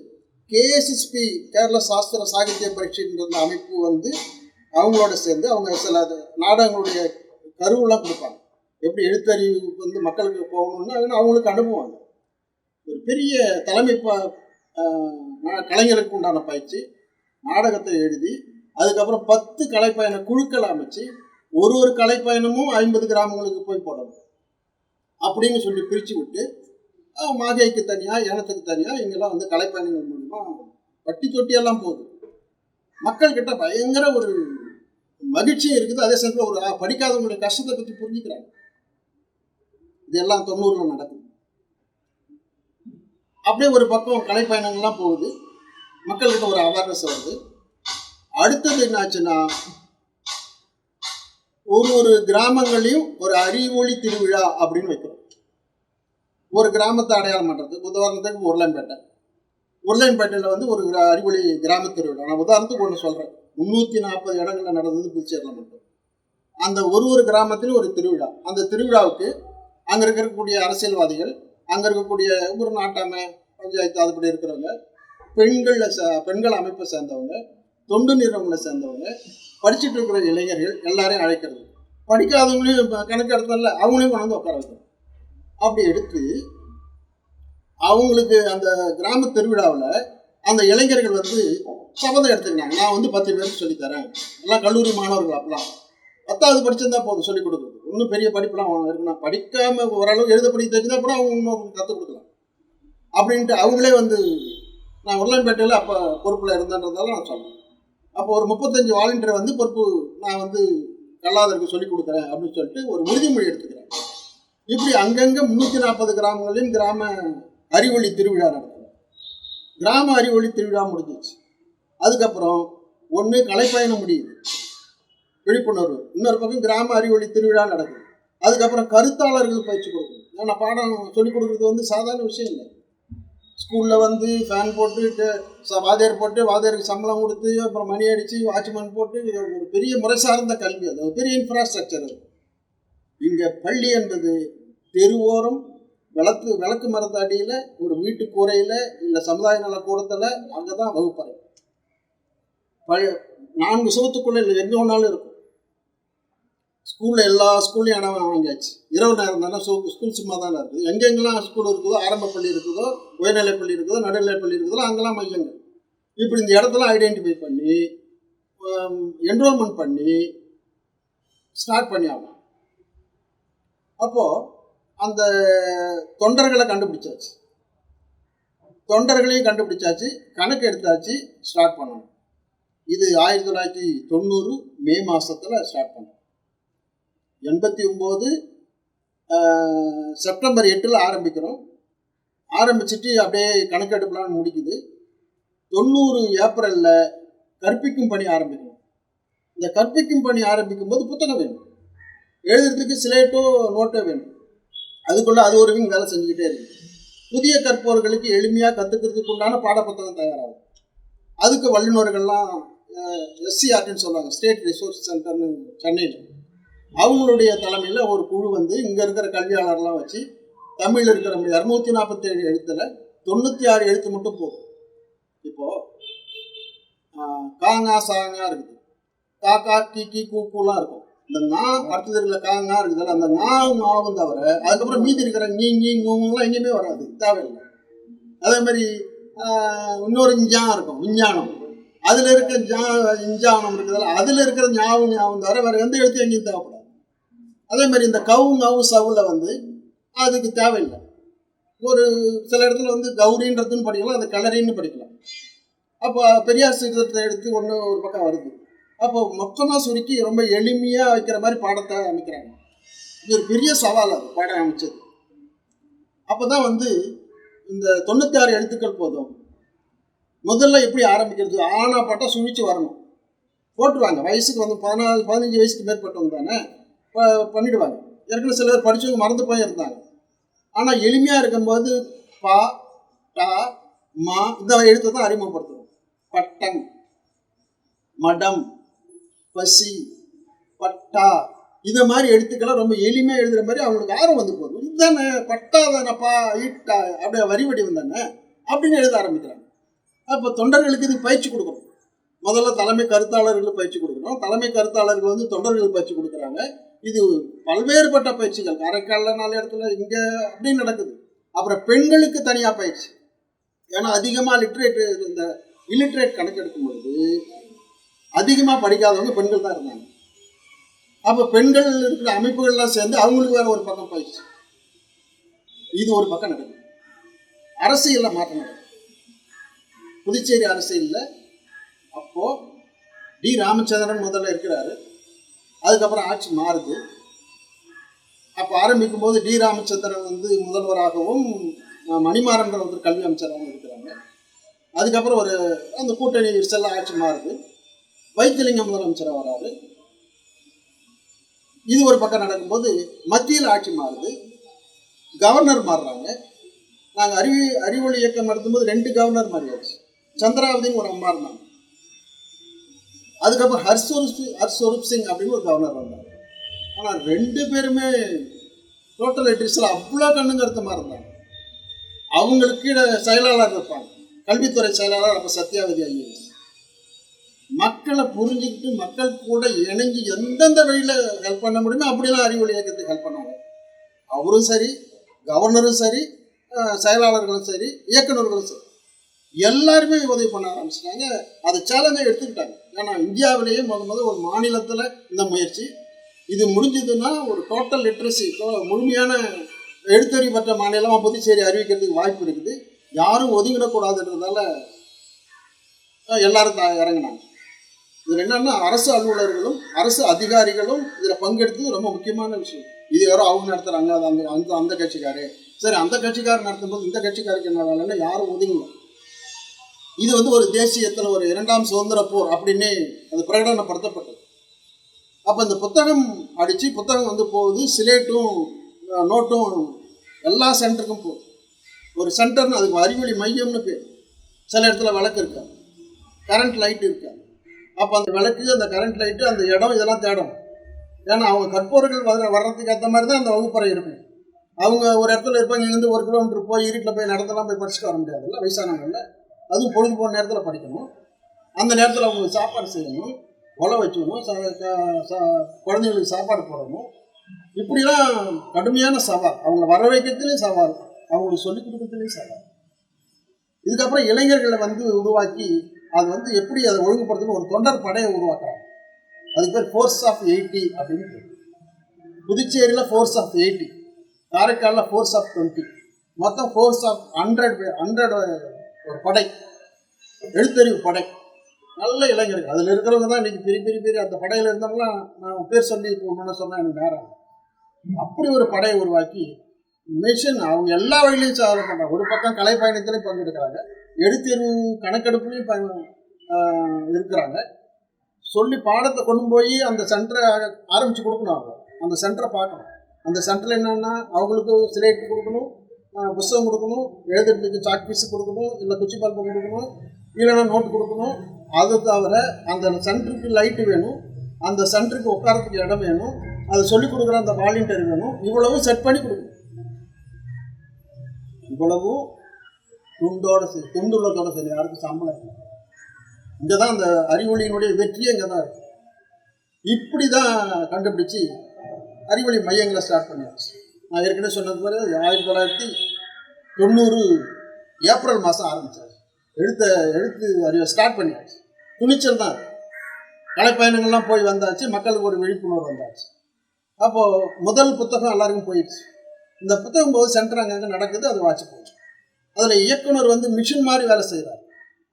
KSSP கேரள சாஸ்திர சாகித்ய பரீட்சைன்ற அமைப்பு வந்து அவங்களோட சேர்ந்து அவங்க சில நாடகங்களுடைய கருவெல்லாம் கொடுப்பாங்க. எப்படி எழுத்தறிவு வந்து மக்களுக்கு போகணும்னு அவங்களுக்கு அனுப்புவாங்க. ஒரு பெரிய தலைமை கலைஞருக்கு உண்டான பயிற்சி, நாடகத்தை எழுதி அதுக்கப்புறம் 10 கலைப்பயண குழுக்களை அமைச்சு ஒரு கலைப்பயணமும் 50 கிராமங்களுக்கு போய் போடணும் அப்படின்னு சொல்லி பிரித்து விட்டு, மாகைக்கு தனியாக, ஏனத்துக்கு தனியாக, இங்கெல்லாம் வந்து கலைப்பயணங்கள் மூலமாக பட்டி தொட்டியெல்லாம் போகுது. மக்கள்கிட்ட பயங்கர ஒரு மகிழ்ச்சியும் இருக்குது. அதே சமயத்தில் ஒரு படிக்காதவங்களுடைய கஷ்டத்தை பற்றி புரிஞ்சுக்கிறாங்க. இதெல்லாம் 90ல் நடக்குது. அப்படியே ஒரு பக்கம் கலைப்பயணங்கள்லாம் போகுது, மக்கள்கிட்ட ஒரு அவேர்னஸ் வருது. அடுத்தது என்னாச்சுன்னா, ஒரு கிராமங்களையும் ஒரு அறிவொளி திருவிழா அப்படின்னு வைக்கிறோம். ஒரு கிராமத்தை அடையாளம் பண்ணுறதுக்கு, உதாரணத்துக்கு உருளையன்பேட்டையில் வந்து ஒரு அறிவொளி கிராம திருவிழா. நான் உதாரணத்துக்கு ஒன்று சொல்கிறேன். 340 இடங்களில் நடந்தது புதுச்சேரியில் மட்டும். அந்த ஒரு கிராமத்திலும் ஒரு திருவிழா. அந்த திருவிழாவுக்கு அங்கே இருக்கக்கூடிய அரசியல்வாதிகள், அங்கே இருக்கக்கூடிய ஒரு நாட்டாமை, பஞ்சாயத்து அதுபடி இருக்கிறவங்க, பெண்கள் அமைப்பை சேர்ந்தவங்க, தொண்டு நிறுவனங்களை சேர்ந்தவங்க, படிச்சுட்டு இருக்கிற இளைஞர்கள் எல்லாரையும் அழைக்கிறது. படிக்காதவங்களையும் கணக்கு எடுத்தால அவங்களையும் கொண்டு வந்து உட்கார வைக்கணும். அப்படி எடுத்து அவங்களுக்கு அந்த கிராம திருவிழாவில் அந்த இளைஞர்கள் வந்து சபதம் எடுத்துக்கினாங்க. நான் வந்து 10 பேருக்கு சொல்லித்தரேன். எல்லாம் கல்லூரி மாணவர்கள். அப்பெல்லாம் 10வது படிச்சிருந்தா போதும் சொல்லிக் கொடுக்குறது. இன்னும் பெரிய படிப்புலாம் இருக்கு. நான் படிக்காமல் ஓரளவு எழுத படிக்க தெரிஞ்சா கூட அவங்க இன்னும் கற்றுக் கொடுக்கலாம் அப்படின்ட்டு அவங்களே வந்து, நான் உருளையன்பேட்டையில் அப்போ பொறுப்பில் இருந்தேன்றதால நான் சொல்கிறேன். அப்போ ஒரு 35 வாலண்டியர் வந்து பொறுப்பு, நான் வந்து கல்லாதருக்கு சொல்லிக் கொடுக்குறேன் அப்படின்னு சொல்லிட்டு ஒரு உறுதிமொழி எடுத்துக்கிறேன். இப்படி அங்கங்கே 340 கிராமங்களையும் கிராம அறிவொளி திருவிழா நடக்கும். கிராம அறிவொளி திருவிழா முடிஞ்சிச்சு. அதுக்கப்புறம் ஒன்று கலைப்பயணம் முடியுது, விழிப்புணர்வு. இன்னொரு பக்கம் கிராம அறிவொளி திருவிழா நடக்குது. அதுக்கப்புறம் கருத்தாளர்கள் பயிற்சி கொடுக்கணும். ஏன்னா பாடம் சொல்லிக் கொடுக்குறது வந்து சாதாரண விஷயம் இல்லை. ஸ்கூலில் வந்து ஃபேன் போட்டு வாத்தியார் போட்டு, வாத்தியாருக்கு சம்பளம் கொடுத்து, அப்புறம் மணி அடித்து வாட்ச்மேன் போட்டு, ஒரு பெரிய முறை சார்ந்த கல்வி. அது ஒரு பெரிய இன்ஃப்ராஸ்ட்ரக்சர். அது இங்கே பள்ளி என்பது தெருவோரம் விளக்கு மரத்து அடியில், ஒரு வீட்டு கூரையில், இல்லை சமுதாய நல கூடத்தில், அங்கே தான் வகுப்பறை. 4 சுவத்துக்குள்ளே இல்லை, எங்கே ஒன்றாலும் இருக்கும். ஸ்கூலில் எல்லா ஸ்கூல்லையும் இடம் வாங்கியாச்சு. இரவு நேரம் தானே ஸ்கூல் சும்மா தானே இருக்குது. எங்கெங்கெல்லாம் ஸ்கூல் இருக்குதோ, ஆரம்ப பள்ளி இருக்குதோ, உயர்நிலைப்பள்ளி இருக்குதோ, நடுநிலைப்பள்ளி இருக்குதோ, அங்கெல்லாம் மையங்கள். இப்படி இந்த இடத்துல ஐடென்டிஃபை பண்ணி என்ரோல்மெண்ட் பண்ணி ஸ்டார்ட் பண்ணி ஆகணும். அப்போது அந்த தொண்டர்களை கண்டுபிடிச்சாச்சு, கணக்கு எடுத்தாச்சு, ஸ்டார்ட் பண்ணணும். இது 1990 மே மாதத்தில் ஸ்டார்ட் பண்ணோம். 89 செப்டம்பர் 8 ஆரம்பிக்கிறோம். ஆரம்பிச்சுட்டு அப்படியே கணக்கெடுப்பலான்னு முடிக்குது. 90 ஏப்ரலில் கற்பிக்கும் பணி ஆரம்பிக்கணும். இந்த கற்பிக்கும் பணி ஆரம்பிக்கும் போது புத்தகம் வேணும், எழுதுறதுக்கு ஸ்லேட்டோ நோட்டோ வேணும். அதுக்குள்ளே அது ஒரு விங் வேலை செஞ்சுக்கிட்டே இருக்குது. புதிய கற்பவர்களுக்கு எளிமையாக கற்றுக்கிறதுக்கு உண்டான பாடப்புத்தகம் தயாராகும். அதுக்கு வல்லுநர்கள்லாம் SCRTன்னு சொல்லுவாங்க, ஸ்டேட் ரிசோர்ஸ் சென்டர்னு சென்னையில், அவங்களுடைய தலைமையில் ஒரு குழு வந்து இங்கே இருக்கிற கல்வியாளர்லாம் வச்சு தமிழில் இருக்கிற 247 எழுத்தில் 96 எழுத்து மட்டும் போதும். இப்போது காங்கா சாங்கா இருக்குது, காக்கா கீக்கி கூக்குலாம் இருக்கும். இந்த நா அடுத்தது இருக்கிற காங்கா இருக்குதுல்ல, அந்த மாவும் தவிர அதுக்கப்புறம் மீதி இருக்கிற நீ நீ மூங்கெல்லாம் எங்கேயுமே வராது, தேவையில்லை. அதே மாதிரி இன்னொரு இருக்கும் விஞ்ஞானம், அதில் இருக்க இஞ்சானம் இருக்குதுல்ல, அதில் இருக்கிற ஞாபகம் தவிர வேறு எந்த எழுத்து எங்கேயும் தேவைப்படாது. அதே மாதிரி இந்த கவு சவுல அதுக்கு தேவையில்லை. ஒரு சில இடத்துல கௌரின்றதுன்னு படிக்கலாம், அது கலரின்னு படிக்கலாம். அப்போ பெரியார் சீர்திருத்தத்தை எடுத்து ஒரு பக்கம் வருது. அப்போ மொத்தமாக சுருக்கி ரொம்ப எளிமையாக வைக்கிற மாதிரி பாடத்தை அமைக்கிறாங்க. இது ஒரு பெரிய சவால், அது பாடம் அமைச்சது. அப்போ தான் இந்த 96 எழுத்துக்கள் போதும். முதல்ல எப்படி ஆரம்பிக்கிறது, ஆனா பாட்டா சுழிச்சு வரணும். போட்டுருவாங்க, வயசுக்கு 14-15 வயசுக்கு மேற்பட்டவங்க தானே பண்ணிடுவாங்க. ஏற்கனவே சில பேர் படித்தவங்க மறந்து போய் இருந்தாங்க. ஆனால் எளிமையாக இருக்கும்போது பா டா மா இந்த எழுத்தை தான் அறிமுகப்படுத்தணும். பட்டம், மடம், பசி, பட்டா, இந்த மாதிரி எழுத்துக்களை ரொம்ப எளிமையாக எழுதுகிற மாதிரி அவங்களுக்கு ஆர்வம் போதும். இதுதானே பட்டா தானேப்பா, ஈட்டா, அப்படியே வரி வடிவம் தானே அப்படின்னு எழுத ஆரம்பிக்கிறாங்க. அப்போ தொண்டர்களுக்கு இது பயிற்சி கொடுக்கணும். முதல்ல தலைமை கருத்தாளர்களுக்கு பயிற்சி கொடுக்கணும். தலைமை கருத்தாளர்கள் தொண்டர்களுக்கு பயிற்சி கொடுக்குறாங்க. இது பல்வேறுபட்ட பயிற்சிகள், காரைக்காலில் 4 இடத்துல இங்கே அப்படின்னு நடக்குது. அப்புறம் பெண்களுக்கு தனியாக பயிற்சி. ஏன்னா அதிகமாக இந்த இல்லிட்ரேட் கணக்கெடுக்கும் பொழுது அதிகமாக படிக்காதவங்க பெண்கள் தான் இருந்தாங்க. அப்போ பெண்கள் இருக்கிற அமைப்புகள்லாம் சேர்ந்து அவங்களுக்கு வேற ஒரு பக்கம் பயிற்சி. இது ஒரு பக்கம் நடக்குது. அரசியலில் மாற்றம் நடக்குது. புதுச்சேரி அரசியலில் அப்போது டி ராமச்சந்திரன் முதல்ல இருக்கிறாரு. அதுக்கப்புறம் ஆட்சி மாறுது. அப்போ ஆரம்பிக்கும் போது டி ராமச்சந்திரன் முதல்வராகவும் மணிமாறன்ற கல்வி அமைச்சராகவும் இருக்கிறாங்க. அதுக்கப்புறம் அந்த கூட்டணி செல்ல ஆட்சி மாறுது. வைத்திலிங்கம் முதலமைச்சராக வராது. இது ஒரு பக்கம் நடக்கும்போது மத்தியில் ஆட்சி மாறுது, கவர்னர் மாறுறாங்க. நாங்கள் அறிவொளி இயக்கம் நடத்தும்போது 2 கவர்னர் மாறியாச்சு. சந்திராவதின்னு ஒரு அம்மா இருந்தாங்க. அதுக்கப்புறம் ஹர்ஸ்வரூப் சிங் அப்படின்னு ஒரு கவர்னர் வந்தாங்க. ஆனால் 2 பேருமே டோட்டல் லிட்ரேச்சரில் அவ்வளோ கண்ணுங்கருத்தமாக இருந்தாங்க. அவங்களுக்கு கீழே செயலாளர் இருப்பாங்க, கல்வித்துறை செயலாளர். அப்போ சத்யாவதி ஐஏஎஸ். மக்களை புரிஞ்சுக்கிட்டு மக்கள் கூட இணைஞ்சு எந்தெந்த வழியில் ஹெல்ப் பண்ண முடியுமோ அப்படிலாம் அறிவொளி இயக்கத்துக்கு ஹெல்ப் பண்ணாங்க. அவரும் சரி, கவர்னரும் சரி, செயலாளர்களும் சரி, இயக்குநர்களும் சரி, எல்லாருமே உதவி பண்ண ஆரம்பிச்சிட்டாங்க. அதை சேலஞ்சாக எடுத்துக்கிட்டாங்க. ஏன்னா இந்தியாவிலேயே முதல் ஒரு மாநிலத்தில் இந்த முயற்சி, இது முடிஞ்சதுன்னா ஒரு டோட்டல் லிட்ரஸி, முழுமையான எழுத்தறிவு பெற்ற மாநிலமாக புதுச்சேரி அறிவிக்கிறதுக்கு வாய்ப்பு இருக்குது. யாரும் ஒதுங்கிடக்கூடாதுன்றதால எல்லாரும் இறங்கினாங்க. இதில் என்னன்னா அரசு அலுவலர்களும் அரசு அதிகாரிகளும் இதில் பங்கெடுத்தது ரொம்ப முக்கியமான விஷயம். இது யாரோ அவங்க நடத்துகிறாங்க, அது அந்த கட்சிக்காரு, சரி அந்த கட்சிக்காரர் நடத்தும்போது இந்த கட்சிக்காருக்கு என்ன வேலைன்னா யாரும் ஒதுங்கல. இது ஒரு தேசியத்தில் ஒரு 2ஆம் சுதந்திர போர் அப்படின்னு அது பிரகடனப்படுத்தப்பட்டது. அப்போ இந்த புத்தகம் அடித்து புத்தகம் போகுது, சிலேட்டும் நோட்டும் எல்லா சென்டருக்கும் போகுது. ஒரு சென்டர்னு அதுக்கு அறிவொளி மையம்னு பேர். சில இடத்துல விளக்கு இருக்காது, கரண்ட் லைட் இருக்காது. அப்போ அந்த விளக்கு, அந்த கரண்ட் லைட்டு, அந்த இடம், இதெல்லாம் தேடணும். ஏன்னா அவங்க கற்பவர்கள் வர்றதுக்கு ஏற்ற மாதிரி தான் அந்த வகுப்பறை இருக்கும். அவங்க ஒரு இடத்துல இருப்பாங்க, இங்கேருந்து 1 கிலோமீட்டர் போய் இருட்டில் போய் நடத்தலாம் போய் படிச்சுட்டு வர முடியாதுல்ல, வயசானவங்கள. அதுவும் பொழுது போன நேரத்தில் படிக்கணும். அந்த நேரத்தில் அவங்களுக்கு சாப்பாடு செய்யணும், உழை வச்சுக்கணும், குழந்தைங்களுக்கு சாப்பாடு போடணும். இப்படிலாம் கடுமையான சவால். அவங்கள வர வைக்கிறதுலேயும் சவால், அவங்களுக்கு சொல்லிக் கொடுக்கறதுலேயும் சவால். இதுக்கப்புறம் இளைஞர்களை உருவாக்கி அது எப்படி அதை ஒழுங்குபடுத்தணும், ஒரு தொண்டர் படையை உருவாக்குறாங்க. அதுக்கு பேர் ஃபோர்ஸ் ஆஃப் 80 அப்படின்னு பேர். புதுச்சேரியில் ஃபோர்ஸ் ஆஃப் 80, காரைக்காலில் ஃபோர்ஸ் ஆஃப் 20, மொத்தம் ஃபோர்ஸ் ஆஃப் 100 ஒரு படை, எழுத்தறிவு படை. நல்ல இளைஞர்கள் அதில் இருக்கிறவங்க தான் இன்றைக்கி பெரிய அந்த படையில் இருந்தவங்களாம் நான் பேர் சொல்லி இப்போ ஒன்று சொன்னால் எனக்கு நேரம். அப்படி ஒரு படையை உருவாக்கி மிஷன் அவங்க எல்லா வழியிலையும் சாதனை பண்ணுறாங்க. ஒரு பக்கம் கலை பயணத்திலையும் பங்கெடுக்கிறாங்க, எழுத்தறிவு கணக்கெடுப்புலையும் இருக்கிறாங்க. சொல்லி பாடத்தை கொண்டு போய் அந்த சென்டரை ஆரம்பித்து கொடுக்கணும். அவங்க அந்த சென்டரை பார்க்கணும். அந்த சென்டரில் என்னென்னா அவங்களுக்கு சிலேட் கொடுக்கணும், புத்தகம் கொடுக்கணும், எழுதுறதுக்கு சாக் பீஸு கொடுக்கணும், இல்லை குச்சி பல்பு கொடுக்கணும், இல்லைன்னா நோட்டு கொடுக்கணும். அது தவிர அந்த சென்டருக்கு லைட்டு வேணும், அந்த சென்டருக்கு உட்காரத்துக்கு இடம் வேணும், அதை சொல்லிக் கொடுக்குற அந்த வாலண்டியர் வேணும். இவ்வளவும் செட் பண்ணி கொடுக்கணும். இவ்வளவும் துண்டுள்ளதோட சரி, யாருக்கும் சம்பளம் இல்லை. இங்கே தான் அந்த அறிவொளியினுடைய வெற்றியே இங்கே தான் இருக்குது. இப்படி தான் கண்டுபிடிச்சி அறிவொளி மையங்களை ஸ்டார்ட் பண்ணியாச்சு. நான் ஏற்கனவே சொன்னது போல 1990 ஏப்ரல் மாதம் ஆரம்பித்தார். எழுத்து அறிவை ஸ்டார்ட் பண்ணியாச்சு. துணிச்சல் தான். கலைப்பயணங்கள்லாம் போய் வந்தாச்சு, மக்களுக்கு ஒரு விழிப்புணர்வு வந்தாச்சு. அப்போது முதல் புத்தகம் எல்லாருக்கும் போயிடுச்சு. இந்த புத்தகம் போது சென்டர் அங்கங்கே நடக்குது, அது வாட்சி போச்சு. அதில் இயக்குனர் மிஷின் மாதிரி வேலை செய்கிறார்.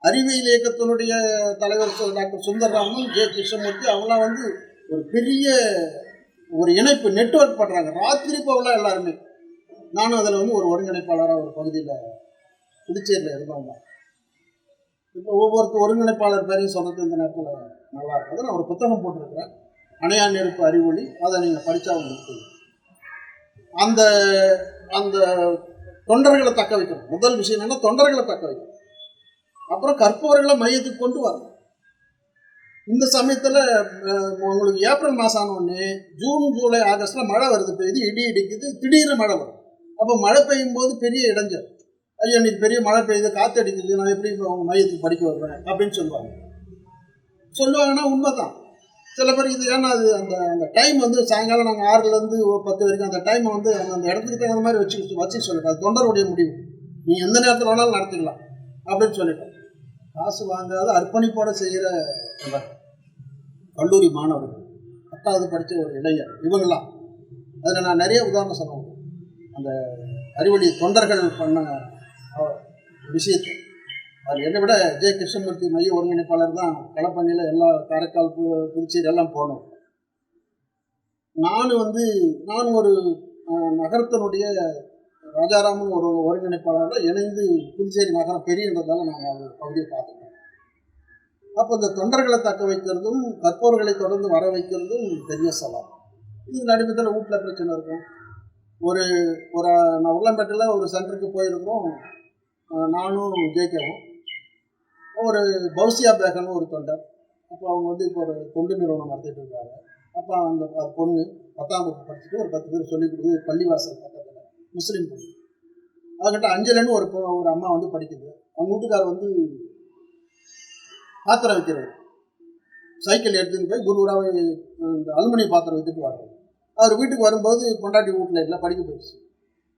அறிவியல் இயக்கத்தினுடைய தலைவர் டாக்டர் சுந்தரராமன், ஜே கிருஷ்ணமூர்த்தி அவங்களாம் ஒரு பெரிய ஒரு இணைப்பு நெட்வொர்க் பண்ணுறாங்க. ராத்திரி போகலாம் எல்லாருமே. நானும் அதில் ஒரு ஒருங்கிணைப்பாளராக ஒரு பகுதியில் புதுச்சேரியில் இருந்தவங்க. இப்போ ஒருங்கிணைப்பாளர் பேரையும் சொல்கிறது இந்த நேரத்தில் நல்லா இருக்குது. நான் ஒரு புத்தகம் போட்டிருக்கிறேன், அணையா நெருப்பு அறிவொளி. அதை நீங்கள் படித்தா உங்களுக்கு அந்த அந்த தொண்டர்களை தக்க வைக்கணும். முதல் விஷயம் என்னென்னா தொண்டர்களை தக்க வைக்கணும். அப்புறம் கற்பவர்களை மையத்துக்கு கொண்டு வரணும். இந்த சமயத்தில் உங்களுக்கு ஏப்ரல் மாதம் ஆனோடனே ஜூன் ஜூலை ஆகஸ்ட்டில் மழை வருது, பெய்யுது, இடி இடிக்குது, திடீர்னு மழை வரும். அப்போ மழை பெய்யும் போது பெரிய இடைஞ்சல். ஐயோ இன்னைக்கு பெரிய மழை பெய்யுது, காற்று அடிக்குது, நான் எப்படி அவங்க மையத்துக்கு படிக்க வருவேன் அப்படின்னு சொல்லுவாங்கன்னா உண்மை தான். சில பேர் இது ஏன்னா அது அந்த அந்த டைம் சாயங்காலம் நாங்கள் 6லேருந்து 10 வரைக்கும் அந்த டைமை அந்த இடத்துக்கு தகுந்த மாதிரி வச்சு சொல்லிட்டோம். அது தொண்டருடைய முடிவு, நீங்கள் எந்த நேரத்தில் வேணாலும் நடத்திக்கலாம் அப்படின்னு சொல்லிட்டோம். காசு வாங்காத அர்ப்பணிப்போடு செய்கிற கல்லூரி மாணவர்கள், 10வது படித்த ஒரு இளைஞர், இவங்களாம் அதில் நான் நிறைய உதாரணம் சொல்ல முடியும். அந்த அறிவொளி தொண்டர்கள் பண்ண விஷயத்தை அது என்னை விட ஜே கிருஷ்ணமூர்த்தி மைய ஒருங்கிணைப்பாளர் தான் களப்பணியில் எல்லா காரைக்கால், புதுச்சேரி எல்லாம் போனோம். நான் ஒரு நகரத்தினுடைய ராஜாராமன் ஒரு ஒருங்கிணைப்பாளரோட இணைந்து புதுச்சேரி நகரம் பெரியன்றதால நாங்கள் அந்த பகுதியை பார்த்துக்கோம். அப்போ இந்த தொண்டர்களை தக்க வைக்கிறதும் கற்பவர்களை தொடர்ந்து வர வைக்கிறதும் பெரிய சவால். இது நடுமத்தில் வீட்டில் பிரச்சனை இருக்கும். ஒரு நான் உருளம்பேட்டையில் ஒரு சென்டருக்கு போயிருக்கிறோம், நானும் ஜேக்கவும். ஒரு பௌசியா பேகன்னு ஒரு தொண்டர். அப்போ அவங்க இப்போ ஒரு தொண்டு நிறுவனம் நடத்திட்டு இருக்காங்க. அப்போ அந்த பொண்ணு 10ஆம் வகுப்பு படிச்சுட்டு ஒரு 10 பேர் சொல்லிக் கொடுத்து பள்ளிவாசல் பக்கத்தில் முஸ்லீம் பொண்ணு. அவங்ககிட்ட அஞ்சலன்னு ஒரு அம்மா படிக்குது. அவங்க வீட்டுக்கார் பாத்திரம் வைக்கிறார். சைக்கிள் எடுத்துன்னு போய் குருவராக இந்த அலுமினிய பாத்திரம் வைத்துட்டு வர்றாரு. அவர் வீட்டுக்கு வரும்போது பொண்டாட்டி வீட்டில் இல்லை, படிக்க போயிடுச்சு.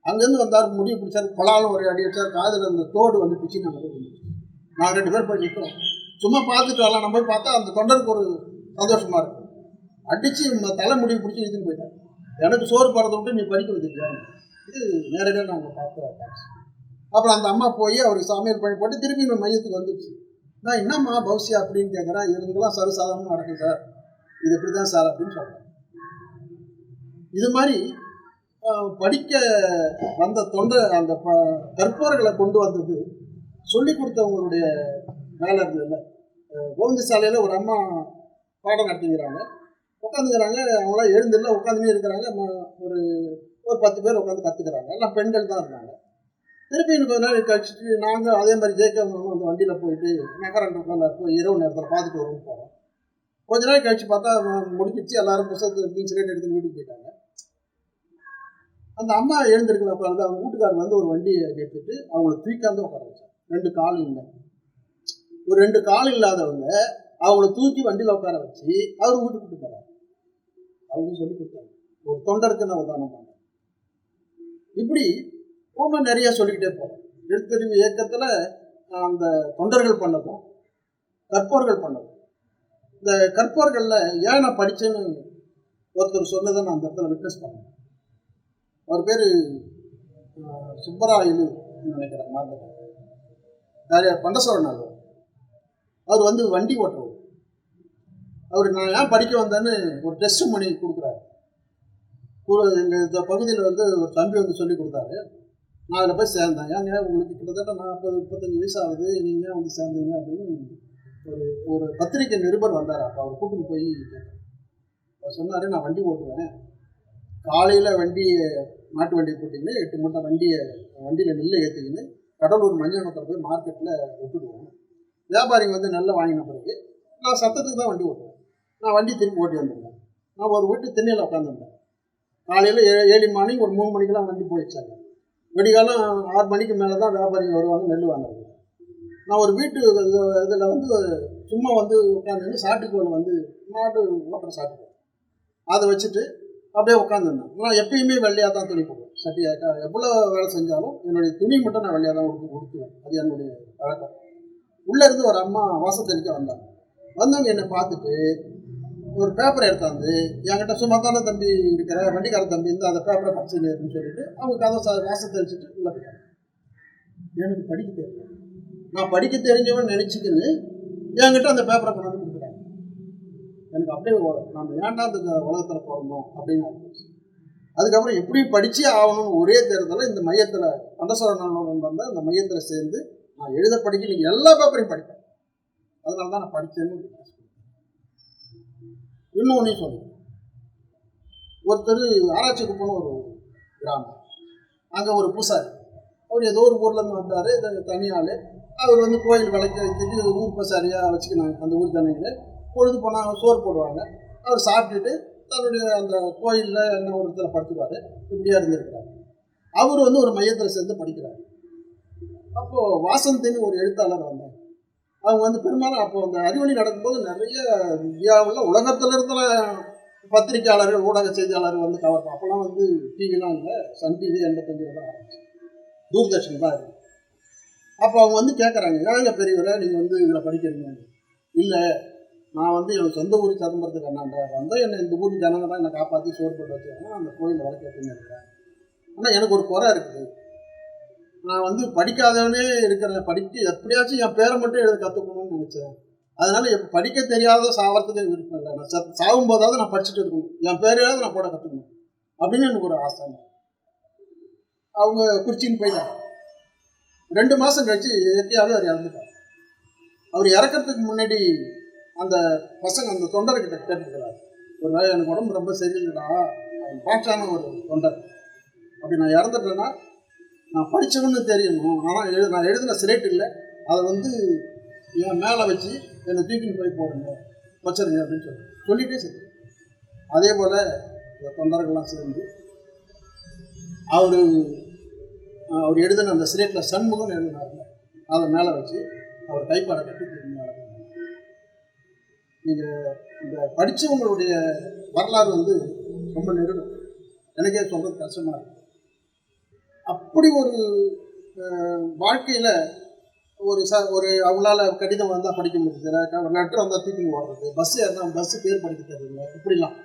அங்கேருந்து வந்தார், முடிவு பிடிச்சார், கொலாலும் ஒரு அடி வச்சார், காதில் அந்த தோடு பிச்சு நாங்கள் 2 பேர் போய் நிற்கிறோம். சும்மா பார்த்துட்டு வரலாம். நம்ம போய் பார்த்தா அந்த தொண்டருக்கு ஒரு சந்தோஷமாக இருக்கும். அடித்து தலை முடிவு பிடிச்சி இழுத்துன்னு போயிட்டார். எனக்கு சோறு பறந்து விட்டு நீ படிக்க வச்சுருக்கேன். இது நேரடியாக நாங்கள் பார்த்த காட்சி. அப்புறம் அந்த அம்மா போய் அவருக்கு சமையல் பண்ணி போட்டு திருப்பி நம்ம மையத்துக்கு வந்துடுச்சு. நான் என்னம்மா பௌசியா அப்படின்னு கேட்குறேன். இதுங்கெல்லாம் சர்வசாதாரணமாக நடக்கும் சார், இது இப்படி தான் சார் அப்படின்னு சொல்கிறேன். இது மாதிரி படிக்க வந்த அந்த கற்பவர்களை கொண்டு வந்தது சொல்லி கொடுத்தவங்களுடைய வேலை இருந்ததில்ல. கோவிந்த சாலையில் ஒரு அம்மா பாடம் நடத்திக்கிறாங்க, உட்காந்துக்கிறாங்க. அவங்களாம் எழுந்தில்ல உட்காந்துனே இருக்கிறாங்க. ஒரு 10 பேர் உட்காந்து கற்றுக்கிறாங்க. எல்லாம் பெண்கள் தான் இருந்தாங்க. திருப்பி இன்னும் கொஞ்ச நேரம் கழிச்சுட்டு நாங்கள் அதே மாதிரி ஜேகேம் அந்த வண்டியில் போயிட்டு நகரன்றதால போய் இரவு நேரத்தில் பார்த்துட்டு வருவோம் போகிறோம். கொஞ்ச நேரம் கழிச்சு பார்த்தா முடிஞ்சிச்சு. எல்லாரும் புத்தகத்தை எடுத்து சிகரெட் எடுத்து வீட்டுக்கு போயிட்டாங்க. அந்த அம்மா எழுந்திருக்கிறப்ப அவங்க வீட்டுக்காரர் ஒரு வண்டியை எடுத்துட்டு அவங்கள தூக்காந்து உட்கார வச்சாங்க. 2 கால் இல்லை. ஒரு 2 கால் இல்லாதவங்க அவங்கள தூக்கி வண்டியில் உட்கார வச்சு அவர் வீட்டுக்கு கூட்டு போகிறார். அவங்க சொல்லி கொடுத்தாங்க. ஒரு தொண்டருக்கு நான் உதாரணம் பண்ணேன். இப்படி ஒன்றும் நிறைய சொல்லிக்கிட்டே போகிறோம். எழுத்தறிவு இயக்கத்தில் அந்த தொண்டர்கள் பண்ணதும் கற்பவர்கள் பண்ணதும். இந்த கற்பவர்களில் ஏன் நான் படித்தேன்னு ஒருத்தர் சொன்னதை நான் அந்த இடத்துல விட்னஸ் பண்ணேன். அவர் பேர் சுப்பராயலு நினைக்கிறேன், மார்க்கெட் நிறைய பண்டசோழன். அவர் வண்டி ஓட்டுறவர். அவர் நான் ஏன் படிக்க வந்தேன்னு ஒரு டெஸ்ட் பண்ணி கொடுக்குறாரு. எங்கள் இந்த பகுதியில் ஒரு தம்பி சொல்லி கொடுத்தாரு. நான் அதில் போய் சேர்ந்தேன். ஏங்க உங்களுக்கு கிட்டத்தட்ட 40-35 வயசு ஆகுது, நீங்கள் ஏன் சேர்ந்தீங்க அப்படின்னு ஒரு பத்திரிகை நிருபர் வந்தார். அப்போ அவர் கூட்டின்னு போய் கேட்டேன். அவர் சொன்னார், நான் வண்டி ஓட்டுவேன். காலையில் மாட்டு வண்டியை போட்டிங்கன்னு 8 மூட்டை வண்டியில் நெல்லை ஏற்றிக்கின்னு கடலூர் மஞ்சள் போய் மார்க்கெட்டில் விட்டுடுவோம். வியாபாரிங்க நெல்லை வாங்கின பிறகு நான் சத்தத்துக்கு தான் வண்டி ஓட்டுவேன். நான் வண்டி திரும்பி ஓட்டி வந்துருந்தேன். நான் ஒரு வீட்டு திண்ணையில் உட்காந்துருந்தேன். காலையில் 7 மணி ஒரு 3 மணிக்கெலாம் வண்டி போயிடுச்சாங்க. விடிகாலம் 6 மணிக்கு மேலே தான் வியாபாரிங்க வருவாங்க நெல் வாங்குறது. நான் ஒரு வீட்டு இதில் சும்மா உட்காந்து சாட்டுக்கோள் மாட்டு ஓட்டுற சாட்டுக்கோள் அதை வச்சுட்டு அப்படியே உட்காந்துருந்தேன். நான் எப்பயுமே வெள்ளையாக தான் துணி போடுவேன். சட்டியாக எவ்வளோ வேலை செஞ்சாலும் என்னுடைய துணி மட்டும் நான் வெள்ளையாக தான் உடுத்துவேன். அது என்னுடைய பழக்கம். உள்ளே இருந்து ஒரு அம்மா வாசத்தறிக்க வந்தாங்க. வந்தவங்க என்னை பார்த்துட்டு ஒரு பேப்பரை எடுத்தாந்து என்கிட்ட சும்மா தானே தம்பி இருக்கிற வண்டிக்கார தம்பி இருந்து அந்த பேப்பரை படிச்சுன்னு சொல்லிட்டு அவங்க கதை வாசத்தறிச்சிட்டு உள்ளே போயிட்டாங்க. எனக்கு படிக்க தெரியும், நான் படிக்க தெரிஞ்சவன் நினச்சிக்கின்னு என்கிட்ட அந்த பேப்பரை கொண்டாந்து கொடுக்குறாங்க. எனக்கு அப்படியே நம்ம ஏன்டா அந்த உலகத்தில் பிறந்தோம் அப்படின்னு ஆகிடுச்சு. அதுக்கப்புறம் எப்படியும் படித்தே ஆகணும் ஒரே தேர்தலில் இந்த மையத்தில் பண்டசோர நல்லூர் வந்த அந்த மையத்தில் சேர்ந்து நான் எழுத படிக்க நீங்கள் எல்லா பேப்பரையும் படிப்பேன். அதனால தான் நான் படித்தேன்னு. இன்னொன்னையும் சொல்லுவேன். ஒருத்தர் ஆராய்ச்சிக்கு போன ஒரு கிராமம், அங்கே ஒரு பூசாரி, அவர் ஏதோ ஒரு ஊர்லேருந்து வந்தார், தனியாள். அவர் வந்து கோயில் விளக்க வைத்துட்டு ஊர் பூசாரியாக வச்சுக்கினாங்க. அந்த ஊர் ஜனங்களை பொழுது போனால் சோறு போடுவாங்க. அவர் சாப்பிட்டுட்டு தன்னுடைய அந்த கோயிலில் என்ன ஒரு இடத்துல படுத்துக்குவார். இப்படியா இருந்திருக்கிறார். அவர் வந்து ஒரு மையத்தில் சேர்ந்து படிக்கிறார். அப்போது வாசந்தின்னு ஒரு எழுத்தாளர் வந்தாங்க. அவங்க வந்து பெரும்பாலும் அப்போ அந்த அறிவொளி நடக்கும்போது நிறைய இந்தியாவில் உலகத்தில் இருக்கிற பத்திரிகையாளர்கள் ஊடக செய்தியாளர்கள் வந்து கவர். அப்போலாம் வந்து டிவிலாம் இல்லை, சன் டிவி 85 தான் ஆரம்பிச்சு, தூர்தர்ஷன் தான் இருக்குது. அப்போ அவங்க வந்து கேட்குறாங்க, ஏங்க பெரியவரை நீங்கள் வந்து இதில் படிக்கிறீங்க? இல்லை, நான் வந்து எனக்கு சொந்த ஊர் சிதம்பரத்துக்கு அண்ணாண்ட வந்தால் என்னை இந்த ஊர் ஜனங்க தான் என்னை காப்பாற்றி சோறு போட்டு வச்சுருக்கேன், அந்த கோயிலில் வளர்க்கட்டுன்னு இருக்கேன். ஆனால் எனக்கு ஒரு குறை இருக்குது. நான் வந்து படிக்காதவனே இருக்கிறேன். எப்படியாச்சும் என் பேரை மட்டும் எழுத கற்றுக்கணும்னு நினச்சேன். அதனால் இப்போ படிக்க தெரியாத சாவறதுக்கு விருப்பம் இல்லை. நான் சாகும் போதாவது நான் படிச்சுட்டு இருக்கணும், என் பேரையாவது நான் போட கற்றுக்கணும் அப்படின்னு எனக்கு ஒரு ஆசை. அவங்க குறிச்சின்னு போயிட்டாங்க. 2 மாதம் கழிச்சு இயற்கையாகவே அவர் இறந்துட்டார். அவர் இறக்கிறதுக்கு முன்னாடி அந்த பசங்க அந்த தொண்டர்கிட்ட கேட்டுக்கிறார், ஒரு நாள் எனக்கு உடம்பு ரொம்ப சரியில்லைடா, பாஷான ஒரு தொண்டர், அப்படி நான் இறந்துட்டேன்னா நான் படித்தவன்னு தெரியணும், ஆனால் நான் எழுதின சிலேட் இல்லை, அதை வந்து என் மேலே வச்சு என்னை தூக்கின்னு போய் போடுங்க, வச்சுருங்க அப்படின்னு சொல்லிட்டே சரி. அதே போல் தொண்டர்கள்லாம் சேர்ந்து அவர் எழுதின அந்த சிலேட்டில் சண்முகம்னு எழுதினாருங்க, அதை மேலே வச்சு அவர் கைப்பாடை கட்டி திரும்பினார். நீங்கள் இந்த படித்தவங்களுடைய வரலாறு வந்து ரொம்ப நெருடும், எனக்கே சொல்கிறது கஷ்டமாக இருக்குது. அப்படி ஒரு வாழ்க்கையில் ஒரு அவங்களால கடிதம் வந்தால் படிக்க முடியுது, ஒரு லெட்டர் வந்தால் தூக்கி ஓடுறது, பஸ்ஸு ஏறினா பஸ்ஸு பேர் படிக்க தெரியல, இப்படிலாம்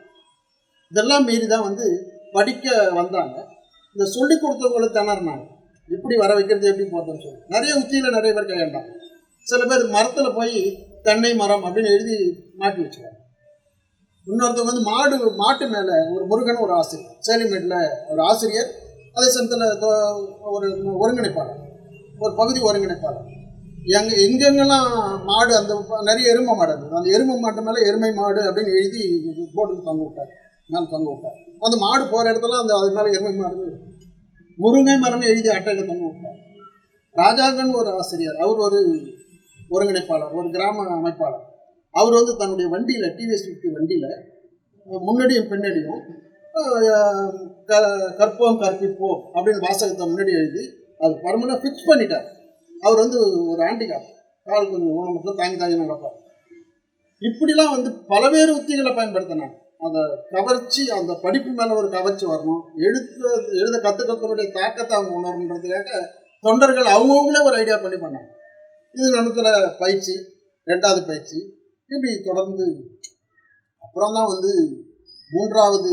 இதெல்லாம் மீறி தான் வந்து படிக்க வந்தாங்க. இந்த சொல்லி கொடுத்தவங்களுக்கு திணறினாங்க, எப்படி வர வைக்கிறது, எப்படி போகிறதுன்னு சொல்லி நிறைய உத்தியில் நிறைய பேர் கையாண்டாங்க. சில பேர் மரத்தில் போய் தென்னை மரம் அப்படின்னு எழுதி மாட்டி வச்சுருவாங்க. இன்னொருத்தவங்க வந்து மாட்டு மேலே ஒரு முருகன் ஒரு ஆசிரியர், சேலிமேட்டில் ஒரு ஆசிரியர், அதே சமயத்தில் ஒரு ஒருங்கிணைப்பாளர், ஒரு பகுதி ஒருங்கிணைப்பாளர். எங்கெங்கெல்லாம் மாடு, அந்த நிறைய எருமை மாடு இருந்தது, அந்த எருமை மாட்டு மேலே எருமை மாடு அப்படின்னு எழுதி போட்டு தொங்க விட்டார், மேலே தொங்க விட்டார். அந்த மாடு போகிற இடத்துல அது மேலே எருமை மாடு முருங்கை மரம்னு எழுதி அட்டையில் தொங்க விட்டார். ராஜாங்கன் ஒரு ஆசிரியர், அவர் ஒரு ஒருங்கிணைப்பாளர், ஒரு கிராம அமைப்பாளர். அவர் வந்து தன்னுடைய வண்டியில் டிவிஎஸ் 50 வண்டியில் முன்னாடியும் பின்னாடியும் கற்போம் கற்பிப்போம் அப்படின்னு வாசகத்தை முன்னாடி எழுதி அது பர்மனெண்ட் ஃபிக்ஸ் பண்ணிட்டார். அவர் வந்து ஒரு ஆண்டிகார், கால் கொஞ்சம் ஊனமுட்டில் தாங்கி நடப்பார். இப்படிலாம் வந்து பல்வேறு உத்திகளை பயன்படுத்தினாங்க. அந்த கவர்ச்சி, அந்த படிப்பு மேலே ஒரு கவர்ச்சி வரணும், எழுத கற்றுக்கிறதுடைய தாக்கத்தை அவங்க உணரணுன்றதுக்காக தொண்டர்கள் அவங்கவுங்களே ஒரு ஐடியா பண்ணாங்க. இது நமக்குள்ள பயிற்சி, 2வது பயிற்சி, இப்படி தொடர்ந்து அப்புறம் தான் வந்து 3வது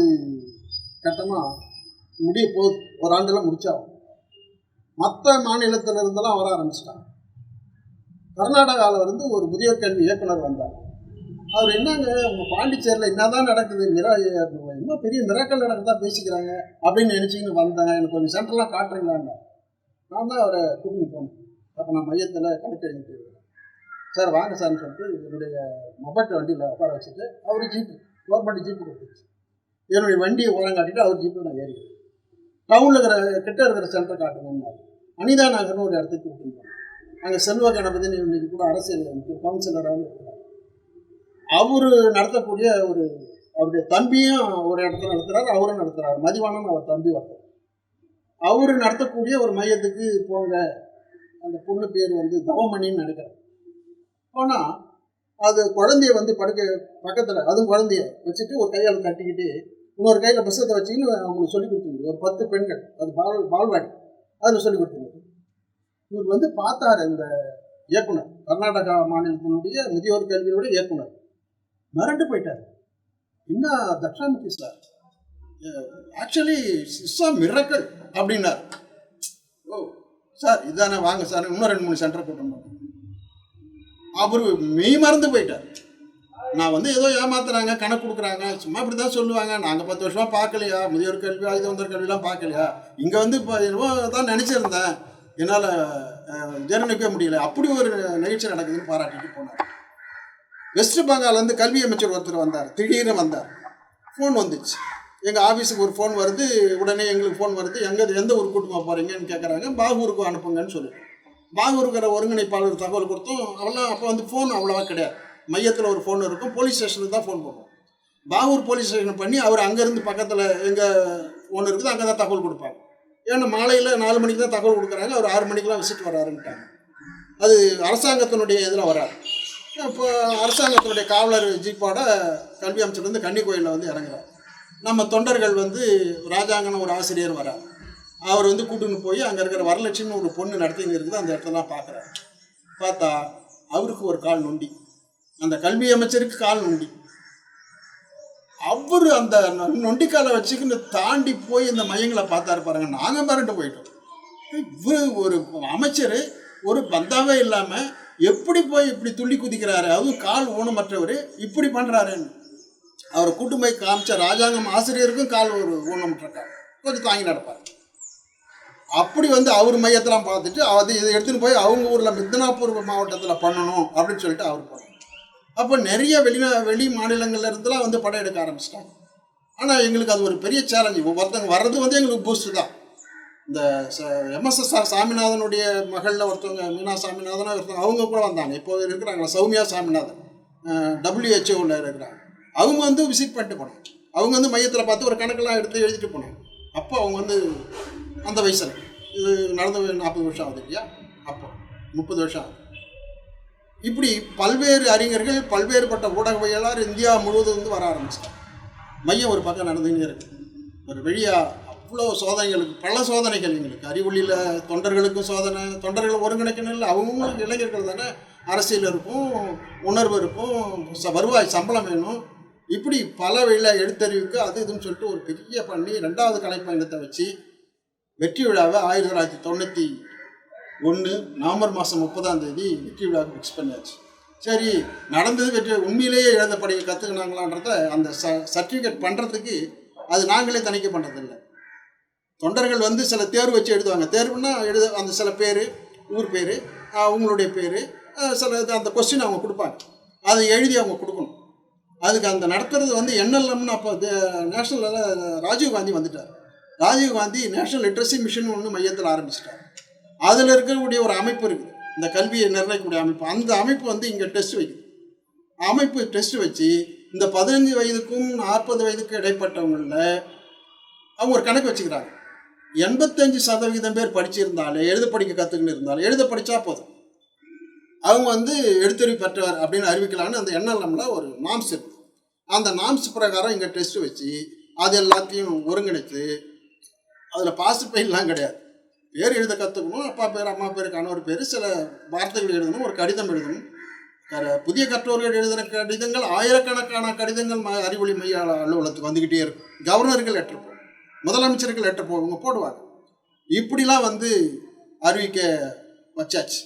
கட்டமாக முடிய போகுது. ஒரு ஆண்டில் முடிச்சாகும். மற்ற மாநிலத்தில் இருந்தெல்லாம் வர ஆரம்பிச்சிட்டாங்க. கர்நாடகாவில் வந்து ஒரு முதியோர் கல்வி இயக்குனர் வந்தார். அவர் என்னங்க உங்கள் பாண்டிச்சேரியில் என்னதான் நடக்குது, இன்னும் பெரிய மிராக்கள் நடக்குதா பேசிக்கிறாங்க அப்படின்னு நினச்சிக்கின்னு வந்தாங்க, எனக்கு கொஞ்சம் சென்டர்லாம் காட்டுறீங்களான்னு. நான் தான் அவரை கூட்டின்னு போனேன். அப்போ நான் மையத்தில் கணக்கு எழுதிட்டு இருக்கேன். சார் வாங்க சார்னு சொல்லிட்டு என்னுடைய மொபைல் வண்டியில் உட்கார வச்சுட்டு அவர் ஜீப்பு, கவர்மெண்ட் ஜீப்பு கொடுத்துச்சு. என்னுடைய வண்டியை ஓரம் காட்டிட்டு அவர் ஜீப்பில் நான் ஏறிக்கிறேன். டவுனில் கிட்ட இருக்கிற சென்டர் காட்டுங்கன்னா அனிதா நகர்னு ஒரு இடத்துக்கு கூட்டிட்டு போனேன். அங்கே செல்வ கணபதினு இன்னைக்கு கூட அரசியல் கவுன்சிலராகவும் இருக்கிறார். அவர் நடத்தக்கூடிய அவருடைய தம்பியும் ஒரு இடத்துல நடத்துகிறார், அவரும் நடத்துகிறார். மதிவானன் அவர் தம்பி ஒருத்தர். அவர் நடத்தக்கூடிய ஒரு மையத்துக்கு போங்க. அந்த பொண்ணு பேர் வந்து தவமணின்னு நினைக்கிறேன். ஆனால் அது குழந்தைய வந்து படுக்க பக்கத்தில், அதுவும் குழந்தைய வச்சுட்டு ஒரு கையால் கட்டிக்கிட்டு இன்னொரு கையில் புஸ்தகத்தை வச்சுக்கின்னு அவங்களுக்கு சொல்லிக் கொடுத்துருங்க. ஒரு 10 பெண்கள், அது பால்வாடி, அதில் சொல்லிக் கொடுத்துருங்க. இவர் வந்து பார்த்தார் இந்த இயக்குனர், கர்நாடகா மாநிலத்தினுடைய முதியோர் கல்வியினுடைய இயக்குனர் மிரண்டு போயிட்டார். என்ன Dakshamurthy sir, actually it's a miracle அப்படின்னார். ஓ சார் இதானே, வாங்க சார், இன்னும் 2-3 சென்டர் கூட்டணும். அவர் மெய் மறந்து போயிட்டார். நான் வந்து ஏதோ ஏமாத்துறாங்க, கணக்கு கொடுக்குறாங்க, சும்மா இப்படி தான் சொல்லுவாங்க, நாங்கள் 10 வருஷமாக பார்க்கலையா, முதியோர் கல்வி ஆயுதவந்தர் கல்விலாம் பார்க்கலையா, இங்கே வந்து இப்போ என்னவோ தான் நினச்சிருந்தேன், என்னால் ஜீரணிக்கவே முடியல, அப்படி ஒரு நிகழ்ச்சி நடக்குதுன்னு பாராட்டிட்டு போனார். வெஸ்ட் பெங்கால்லேருந்து கல்வி அமைச்சர் ஒருத்தர் வந்தார், திடீர்னு வந்தார். ஃபோன் வந்துச்சு, எங்கள் ஆஃபீஸுக்கு ஒரு ஃபோன் வருது, உடனே எங்களுக்கு ஃபோன் வருது, எந்த ஊருக்கு கூட்டமாக போகிறீங்கன்னு கேட்குறாங்க. பாகூருக்கு அனுப்புங்கன்னு சொல்லி பாகூருக்கிற ஒருங்கிணைப்பாளர் தகவல் கொடுத்தோம். அவெல்லாம் அப்போ வந்து ஃபோன் அவ்வளோவா கிடையாது, மையத்தில் ஒரு ஃபோன் இருக்கும், போலீஸ் ஸ்டேஷனுக்கு தான் ஃபோன் பண்ணுவோம். பாகூர் போலீஸ் ஸ்டேஷன் பண்ணி அவர் அங்கேருந்து பக்கத்தில் எங்கள் ஒன்று இருக்குது, அங்கே தான் தகவல் கொடுப்பாங்க. ஏன்னா மாலையில் 4 மணிக்கு தான் தகவல் கொடுக்குறாங்க, அவர் 6 மணிக்கெலாம் விசிட் வராருன்ட்டாங்க. அது அரசாங்கத்தினுடைய இதில் வராரு. இப்போ அரசாங்கத்தினுடைய காவலர் ஜீப்போட கல்வி அமைச்சர் வந்து கன்னிக்கோயிலில் வந்து இறங்குறார். நம்ம தொண்டர்கள் வந்து ராஜாங்கன்னு ஒரு ஆசிரியர் வரார். அவர் வந்து கூட்டுன்னு போய் அங்கே இருக்கிற வரலட்சுமின்னு ஒரு பொண்ணு நடத்திங்க இருக்குது, அந்த இடத்துலாம் பார்க்குறாரு. பார்த்தா அவருக்கு ஒரு கால் நொண்டி, அந்த கல்வி அமைச்சருக்கு கால் நொண்டி. அவர் அந்த நொண்டிக்காலை வச்சுக்கின்னு தாண்டி போய் இந்த மையங்களை பார்த்தாரு பாருங்க. நாங்கள் மிரண்டு போயிட்டோம். இவர் ஒரு அமைச்சர் ஒரு பந்தாவே இல்லாமல் எப்படி போய் இப்படி துள்ளி குதிக்கிறாரு, அதுவும் கால் ஊனமற்றவர் இப்படி பண்ணுறாருன்னு. அவரை கூட்டு போய் காமிச்ச ராஜாங்கம் ஆசிரியருக்கும் கால் ஒரு ஊனமற்ற கால், கொஞ்சம் தாங்கி நடப்பார். அப்படி வந்து அவர் மையத்தெல்லாம் பார்த்துட்டு அது இதை எடுத்துகிட்டு போய் அவங்க ஊரில் மித்னாப்பூர் மாவட்டத்தில் பண்ணணும் அப்படின்னு சொல்லிட்டு அவர் பண்ணணும். அப்போ நிறைய வெளி மாநிலங்கள்ல இருந்துலாம் வந்து படம் எடுக்க ஆரம்பிச்சிட்டாங்க. ஆனால் எங்களுக்கு அது ஒரு பெரிய சேலஞ்சு. ஒருத்தவங்க வர்றது வந்து எங்களுக்கு பூஸ்ட் தான். இந்த எம்எஸ்எஸ்ஆர் சாமிநாதனுடைய மகளில் ஒருத்தவங்க மீனா சாமிநாதன் ஒருத்தவங்க, அவங்க கூட வந்தாங்க. இப்போ இருக்கிறாங்களா சௌமியா சாமிநாதன், WHO இருக்கிறாங்க. அவங்க வந்து விசிட் பண்ணிட்டு போனாங்க. அவங்க வந்து மையத்தில் பார்த்து ஒரு கணக்கெல்லாம் எடுத்து எழுதிட்டு போனாங்க. அப்போ அவங்க வந்து அந்த வயசில், இது நடந்து 40 வருஷம் ஆகுது இல்லையா, அப்போ 30 வருஷம் ஆகுது. இப்படி பல்வேறு அறிஞர்கள், பல்வேறுபட்ட ஊடகவியலாளர் இந்தியா முழுவதும் வந்து வர ஆரம்பிச்சிட்டாங்க. மையம் ஒரு பக்கம் நடந்துகிட்டே இருக்கு. ஒரு வழியாக அவ்வளோ சோதனைகளுக்கு, பல சோதனைகள் எங்களுக்கு அறிவொளியில் தொண்டர்களுக்கும் சோதனை, தொண்டர்கள் ஒருங்கிணைக்கணும் இல்லை, அவங்களுக்கு இளைஞர்கள் தானே, அரசியல் இருக்கும், உணர்வு இருக்கும், வருவாய் சம்பளம் வேணும், இப்படி பல வழியில் எழுத்தறிவுக்கு அது இதுன்னு சொல்லிட்டு ஒரு பெரிய பண்ணி 2வது கலைப்பயணத்தை வச்சு வெற்றி விழாவை 1991 நவம்பர் மாதம் 30ஆம் தேதி வெற்றி விழாவுக்கு ஃபிக்ஸ் பண்ணியாச்சு. சரி, நடந்தது வெற்றி, உண்மையிலேயே எழுதப்படியை கற்றுக்கினாங்களான்றத அந்த சர்டிஃபிகேட் பண்ணுறதுக்கு அது நாங்களே தணிக்கை பண்ணுறதில்லை. தொண்டர்கள் வந்து சில தேர்வு வச்சு எழுதுவாங்க. தேர்வுன்னா அந்த சில பேர், ஊர் பேர், அவங்களுடைய பேர், சில அந்த கொஸ்டின் அவங்க கொடுப்பாங்க, அதை எழுதி அவங்க கொடுக்கணும். அதுக்கு அந்த நடத்துறது வந்து NLMன்னு அப்போ நேஷ்னலில் ராஜீவ்காந்தி வந்துட்டார். ராஜீவ்காந்தி நேஷ்னல் லிட்ரஸி மிஷன் ஒன்று மையத்தில் ஆரம்பிச்சிட்டார். அதில் இருக்கக்கூடிய ஒரு அமைப்பு இருக்குது, இந்த கல்வியை நிர்ணயிக்கக்கூடிய அமைப்பு. அந்த அமைப்பு வந்து இங்கே டெஸ்ட் வைக்குது. அமைப்பு டெஸ்ட் வச்சு இந்த 15 வயதுக்கும் 40 வயதுக்கும் இடைப்பட்டவங்களில் அவங்க ஒரு கணக்கு வச்சுக்கிறாங்க. 85% பேர் படிச்சிருந்தாலே, எழுத படிக்க கற்றுக்கின்னு இருந்தாலும், எழுத படித்தா போதும், அவங்க வந்து எழுத்தறிவு பெற்றவர் அப்படின்னு அறிவிக்கலான்னு அந்த NLMல ஒரு நாம்ஸ் இருக்குது. அந்த நாம்ஸ் பிரகாரம் இங்கே டெஸ்ட் வச்சு அது எல்லாத்தையும் ஒருங்கிணைத்து, அதில் பாஸ் ஃபெயில்லாம் கிடையாது, பேர் எழுத கற்றுக்கணும், அப்பா பேர், அம்மா பேர், கணவர் பேர், சில வார்த்தைகள் எழுதணும், ஒரு கடிதம் எழுதணும். புதிய கற்றோர்கள் எழுதின கடிதங்கள், ஆயிரக்கணக்கான கடிதங்கள் அறிவொளி மைய அலுவலகத்துக்கு வந்துக்கிட்டே இருக்கும். கவர்னர்கள் லெட்டர் போகும், முதலமைச்சர்கள் லெட்டர் போடுவாங்க, போடுவாங்க. இப்படிலாம் வந்து அறிவிக்க வச்சாச்சு.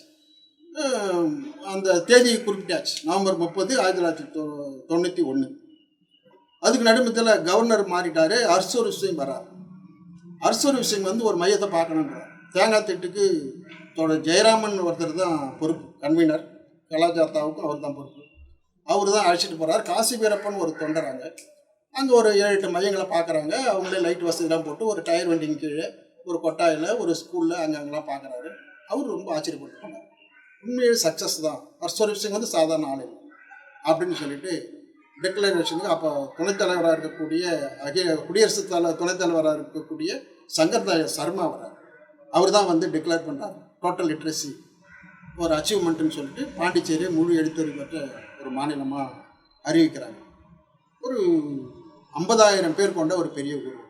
அந்த தேதியை குறிப்பிட்டாச்சு, நவம்பர் 30, 1991. அதுக்கு நடுமத்தில் கவர்னர் மாறிட்டார், ஹர்ஷோர் சிங் வரார். ஹர்ஷோர் சிங் வந்து ஒரு மையத்தை பார்க்கணுன்றார். தேங்காய் திட்டுக்கு ஜெயராமன் ஒருத்தர் தான் பொறுப்பு, கன்வீனர், கலாச்சாரத்தாவுக்கும் அவர் தான் பொறுப்பு. அவர் தான் அழைச்சிட்டு போகிறார். காசி வீரப்பன் ஒரு தொண்டராங்க, அங்கே ஒரு 7-8 மையங்களை பார்க்குறாங்க. அவங்களே லைட் வசதிலாம் போட்டு ஒரு டயர் வண்டிங்க கீழே, ஒரு கொட்டாயில், ஒரு ஸ்கூலில் அங்கங்கெல்லாம் பார்க்குறாரு. அவர் ரொம்ப ஆச்சரியப்பட்டு போனார். உண்மையிலே சக்ஸஸ் தான், ஹர்ஷோர் சிங் வந்து சாதாரண ஆள் இல்லை அப்படின்னு சொல்லிட்டு டிக்ளரேஷனுக்கு அப்போ துணைத் தலைவராக இருக்கக்கூடிய குடியரசுத் துணைத் தலைவராக இருக்கக்கூடிய சங்கர்தாய சர்மா வரார். அவர் தான் வந்து டிக்ளேர் பண்ணுறார் டோட்டல் லிட்ரஸி ஒரு அச்சீவ்மெண்ட்டுன்னு சொல்லிட்டு பாண்டிச்சேரியை முழு எழுத்தறிவு பெற்ற ஒரு மாநிலமாக அறிவிக்கிறாங்க. ஒரு 50,000 பேர் கொண்ட ஒரு பெரிய ஊர்.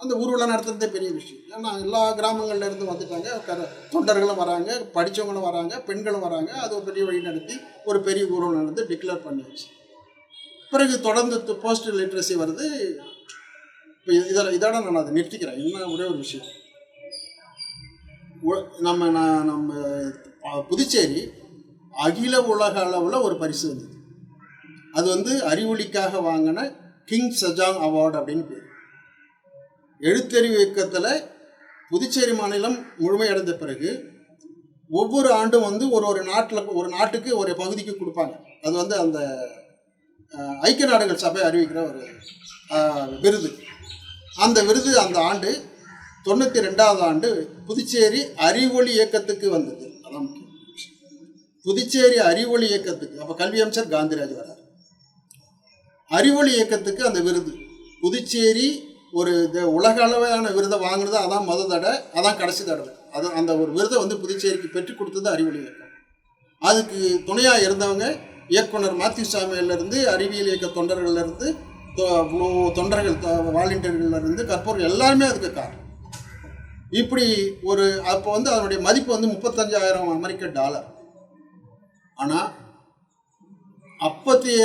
அந்த ஊர்வலம் நடத்துறதே பெரிய விஷயம். ஏன்னா எல்லா கிராமங்கள்ல இருந்து வந்துட்டாங்க, தொண்டர்களும் வராங்க, படித்தவங்களும் வராங்க, பெண்களும் வராங்க. அது ஒரு பெரிய வழி நடத்தி ஒரு பெரிய ஊர்வலம் நடந்து டிக்ளேர் பண்ணியாச்சு. பிறகு தொடர்ந்து போஸ்டல் லிட்ரஸி வருது. இப்போ இதோட நான் அதை நிறுத்திக்கிறேன். இன்னும் ஒரே ஒரு விஷயம், நம்ம புதுச்சேரி அகில உலக அளவில் ஒரு பரிசு வந்தது. அது வந்து அறிவொளிக்காக வாங்கின கிங் சஜாங் அவார்டு அப்படின்னு பேர். எழுத்தறிவு இயக்கத்தில் புதுச்சேரி மாநிலம் முழுமையடைந்த பிறகு ஒவ்வொரு ஆண்டும் வந்து ஒரு நாட்டுக்கு ஒரு பகுதிக்கு கொடுப்பாங்க. அது வந்து அந்த ஐக்கிய நாடுகள் சபை அறிவிக்கிற ஒரு விருது. அந்த விருது அந்த ஆண்டு 92வது ஆண்டு புதுச்சேரி அறிவொளி இயக்கத்துக்கு வந்தது. அதான் முக்கியம். புதுச்சேரி அறிவொளி இயக்கத்துக்கு, அப்போ கல்வி அமைச்சர் காந்திராஜ் வரார். அறிவொளி இயக்கத்துக்கு அந்த விருது, புதுச்சேரி ஒரு உலக அளவான விருதை வாங்கினது அதான் முதல் தடவை, அதான் கடைசி தடவை. அந்த ஒரு விருதை வந்து புதுச்சேரிக்கு பெற்றுக் கொடுத்தது அறிவொளி இயக்கம். அதுக்கு துணையாக இருந்தவங்க இயக்குனர் மாத்யூ சாமியிலிருந்து, அறிவியல் இயக்க தொண்டர்கள்லேருந்து, தொண்டர்கள் வாலண்டியர்கள்லேருந்து, கற்பூர்கள் எல்லாருமே அதுக்கு காரணம். இப்படி ஒரு அப்போ வந்து அதனுடைய மதிப்பு வந்து $35,000 அமெரிக்க. ஆனால் அப்பத்திய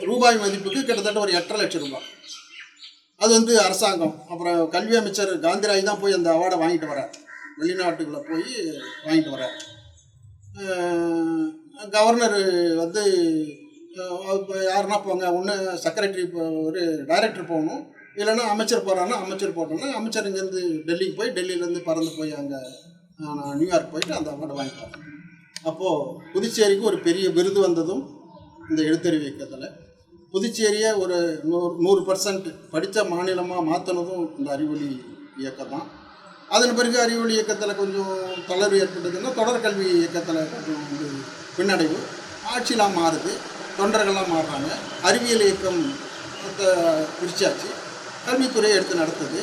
ரூபாய் மதிப்புக்கு கிட்டத்தட்ட ஒரு 8.5 லட்சம் ரூபாய். அது வந்து அரசாங்கம், அப்புறம் கல்வி அமைச்சர் காந்திராஜ் தான் போய் அந்த அவார்டை வாங்கிட்டு வரார். வெளிநாட்டுக்குள்ளே போய் வாங்கிட்டு வரார். கவர்னர் வந்து இப்போ யாருன்னா போங்க, ஒன்று செக்ரட்டரி, ஒரு டைரக்டர் போகணும், இல்லைன்னா அமைச்சர் போகிறான்னா அமைச்சர் போட்டோன்னா அமைச்சர் இங்கேருந்து டெல்லிக்கு போய், டெல்லியிலேருந்து பறந்து போய் அங்கே நியூயார்க் போயிட்டு அந்த அவார்டை வாங்கிட்டு வராங்க. அப்போது புதுச்சேரிக்கு ஒரு பெரிய விருது வந்ததும் இந்த எழுத்தறிவு இயக்கத்தில், புதுச்சேரியை ஒரு 100% படித்த மாநிலமாக மாற்றினதும் இந்த அறிவொளி இயக்கம் தான். அதன் பிறகு அறிவொளி இயக்கத்தில் கொஞ்சம் தளர்வு ஏற்பட்டதுன்னா தொடர் கல்வி இயக்கத்தில் கொஞ்சம் வந்து பின்னடைவு, ஆட்சியெலாம் மாறுது, தொண்டர்கள்லாம் மாறுறாங்க, அறிவியல் இயக்கம் பிரிச்சாச்சு, கல்வித்துறையை எடுத்து நடத்துது.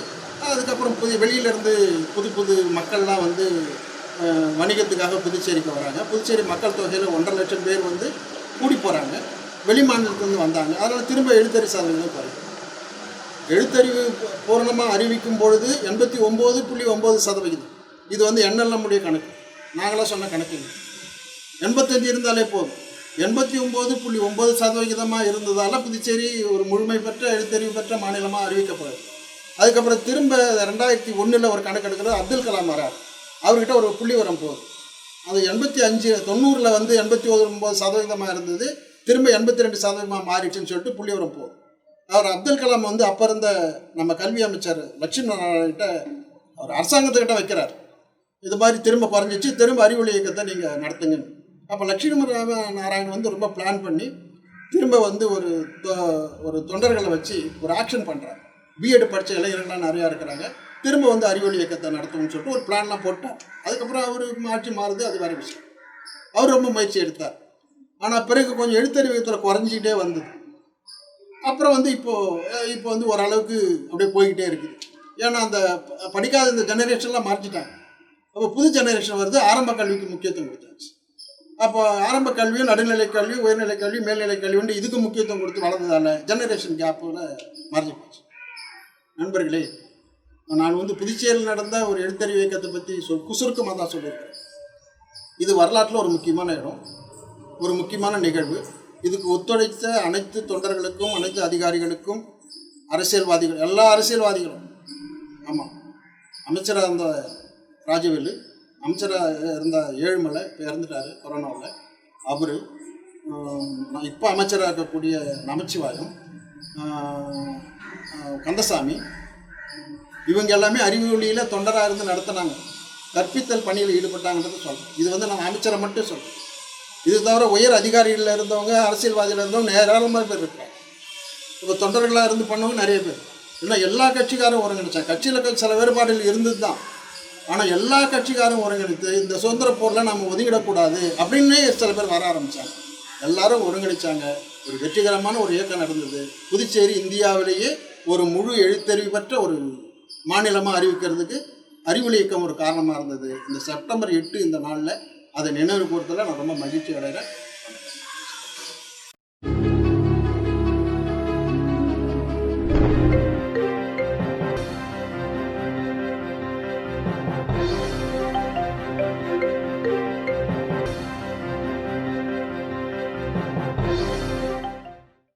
அதுக்கப்புறம் வெளியிலேருந்து புது மக்கள்லாம் வந்து வணிகத்துக்காக புதுச்சேரிக்கு வராங்க. புதுச்சேரி மக்கள் தொகையில் 1.5 லட்சம் பேர் வந்து கூடி போகிறாங்க, வெளி மாநிலத்துலேருந்து வந்தாங்க. அதனால் திரும்ப எழுத்தறிவு சாதனைகள் குறையும். எழுத்தறிவு பூரணமாக அறிவிக்கும் பொழுது 89.9%. இது வந்து நம்முடைய கணக்கு, நாங்களாம் சொன்ன கணக்கு. 85 இருந்தாலே போதும். 89.9% இருந்ததால் புதுச்சேரி ஒரு முழுமை பெற்ற எழுத்தறிவு பெற்ற மாநிலமாக அறிவிக்கப்படுது. அதுக்கப்புறம் திரும்ப 2001 ஒரு கணக்கு எடுக்கிறது அப்துல் கலாம் வரார். அவர்கிட்ட ஒரு புள்ளி வரம் போகுது. அது 90 வந்து 89% இருந்தது, திரும்ப 82% மாறிடுச்சுன்னு சொல்லிட்டு புள்ளி வரம் போகுது. அவர் அப்துல் கலாம் வந்து அப்போ இருந்த நம்ம கல்வி அமைச்சர் லட்சுமி நாராயணகிட்ட அவர் அரசாங்கத்துக்கிட்ட வைக்கிறார், இது மாதிரி திரும்ப குறைஞ்சிச்சு, திரும்ப அறிவொளி இயக்கத்தை நீங்கள் நடத்துங்க. அப்போ லட்சுமி நாராயணன் வந்து ரொம்ப பிளான் பண்ணி திரும்ப வந்து ஒரு தொண்டர்களை வச்சு ஒரு ஆக்ஷன் பண்ணுறார். பிஎட் படித்த இளைஞர்கள்லாம் நிறையா இருக்கிறாங்க, திரும்ப வந்து அறிவொளி இயக்கத்தை நடத்தணும்னு சொல்லிட்டு ஒரு பிளான்லாம் போட்டார். அதுக்கப்புறம் அவர் ஆட்சி மாறுது, அது வேறு விஷயம். அவர் ரொம்ப முயற்சி எடுத்தார். ஆனால் பிறகு கொஞ்சம் எழுத்தறிவியத்தில் குறைஞ்சிக்கிட்டே வந்தது. அப்புறம் வந்து இப்போ வந்து ஓரளவுக்கு அப்படியே போய்கிட்டே இருக்குது. ஏன்னா அந்த படிக்காத இந்த ஜெனரேஷன்லாம் மாற்றிட்டாங்க. அப்போ புது ஜெனரேஷன் வருது, ஆரம்ப கல்விக்கு முக்கியத்துவம் கொடுத்தாச்சு. அப்போ ஆரம்ப கல்வியும் நடுநிலை கல்வி, உயர்நிலை கல்வி, மேல்நிலை கல்வி இதுக்கு முக்கியத்துவம் கொடுத்து வளர்ந்ததால் ஜெனரேஷன் கேப்பில் மறைஞ்சு போச்சு. நண்பர்களே, நான் வந்து புதுச்சேரியில் நடந்த ஒரு எழுத்தறிவு இயக்கத்தை பற்றி சுருக்கமாக தான் சொல்லியிருக்கேன். இது வரலாற்றில் ஒரு முக்கியமான இடம், ஒரு முக்கியமான நிகழ்வு. இதுக்கு ஒத்துழைத்த அனைத்து தொண்டர்களுக்கும், அனைத்து அதிகாரிகளுக்கும், அரசியல்வாதிகள், எல்லா அரசியல்வாதிகளும், ஆமாம், அமைச்சராக இருந்த ராஜவேலு, அமைச்சராக இருந்த ஏழுமலை, இப்போ இறந்துட்டார் கொரோனாவில், அவர், இப்போ அமைச்சராக இருக்கக்கூடிய நமச்சிவாயம், கந்தசாமி, இவங்க எல்லாமே அறிவொளியில் தொண்டராக இருந்து நடத்தினாங்க, கற்பித்தல் பணியில் ஈடுபட்டாங்கன்றது சொல்கிறேன். இது வந்து நான் அமைச்சரை மட்டும் சொல்கிறேன். இது தவிர உயர் அதிகாரிகளில் இருந்தவங்க, அரசியல்வாதியில் இருந்தவங்க ஏராளமாக பேர் இருக்கிறாங்க. இப்போ தொண்டர்களாக இருந்து பண்ணவங்க நிறைய பேர். இல்லை, எல்லா கட்சிக்காரும் ஒருங்கிணைச்சாங்க. கட்சியில் சில வேறுபாடுகள் இருந்தது தான், ஆனால் எல்லா கட்சிக்காரும் ஒருங்கிணைத்து இந்த சுதந்திர போரில் நம்ம ஒதுங்கிடக்கூடாது அப்படின்னே சில பேர் வர ஆரம்பித்தாங்க. எல்லாரும் ஒருங்கிணைச்சாங்க. ஒரு வெற்றிகரமான ஒரு இயக்கம் நடந்தது. புதுச்சேரி இந்தியாவிலேயே ஒரு முழு எழுத்தறிவு பெற்ற ஒரு மாநிலமாக அறிவிக்கிறதுக்கு அறிவொளி இயக்கம் ஒரு காரணமாக இருந்தது. இந்த செப்டம்பர் 8 இந்த நாளில் அதை நினைவு கூர்றதுல நான் ரொம்ப மகிழ்ச்சி அடைகிறேன்.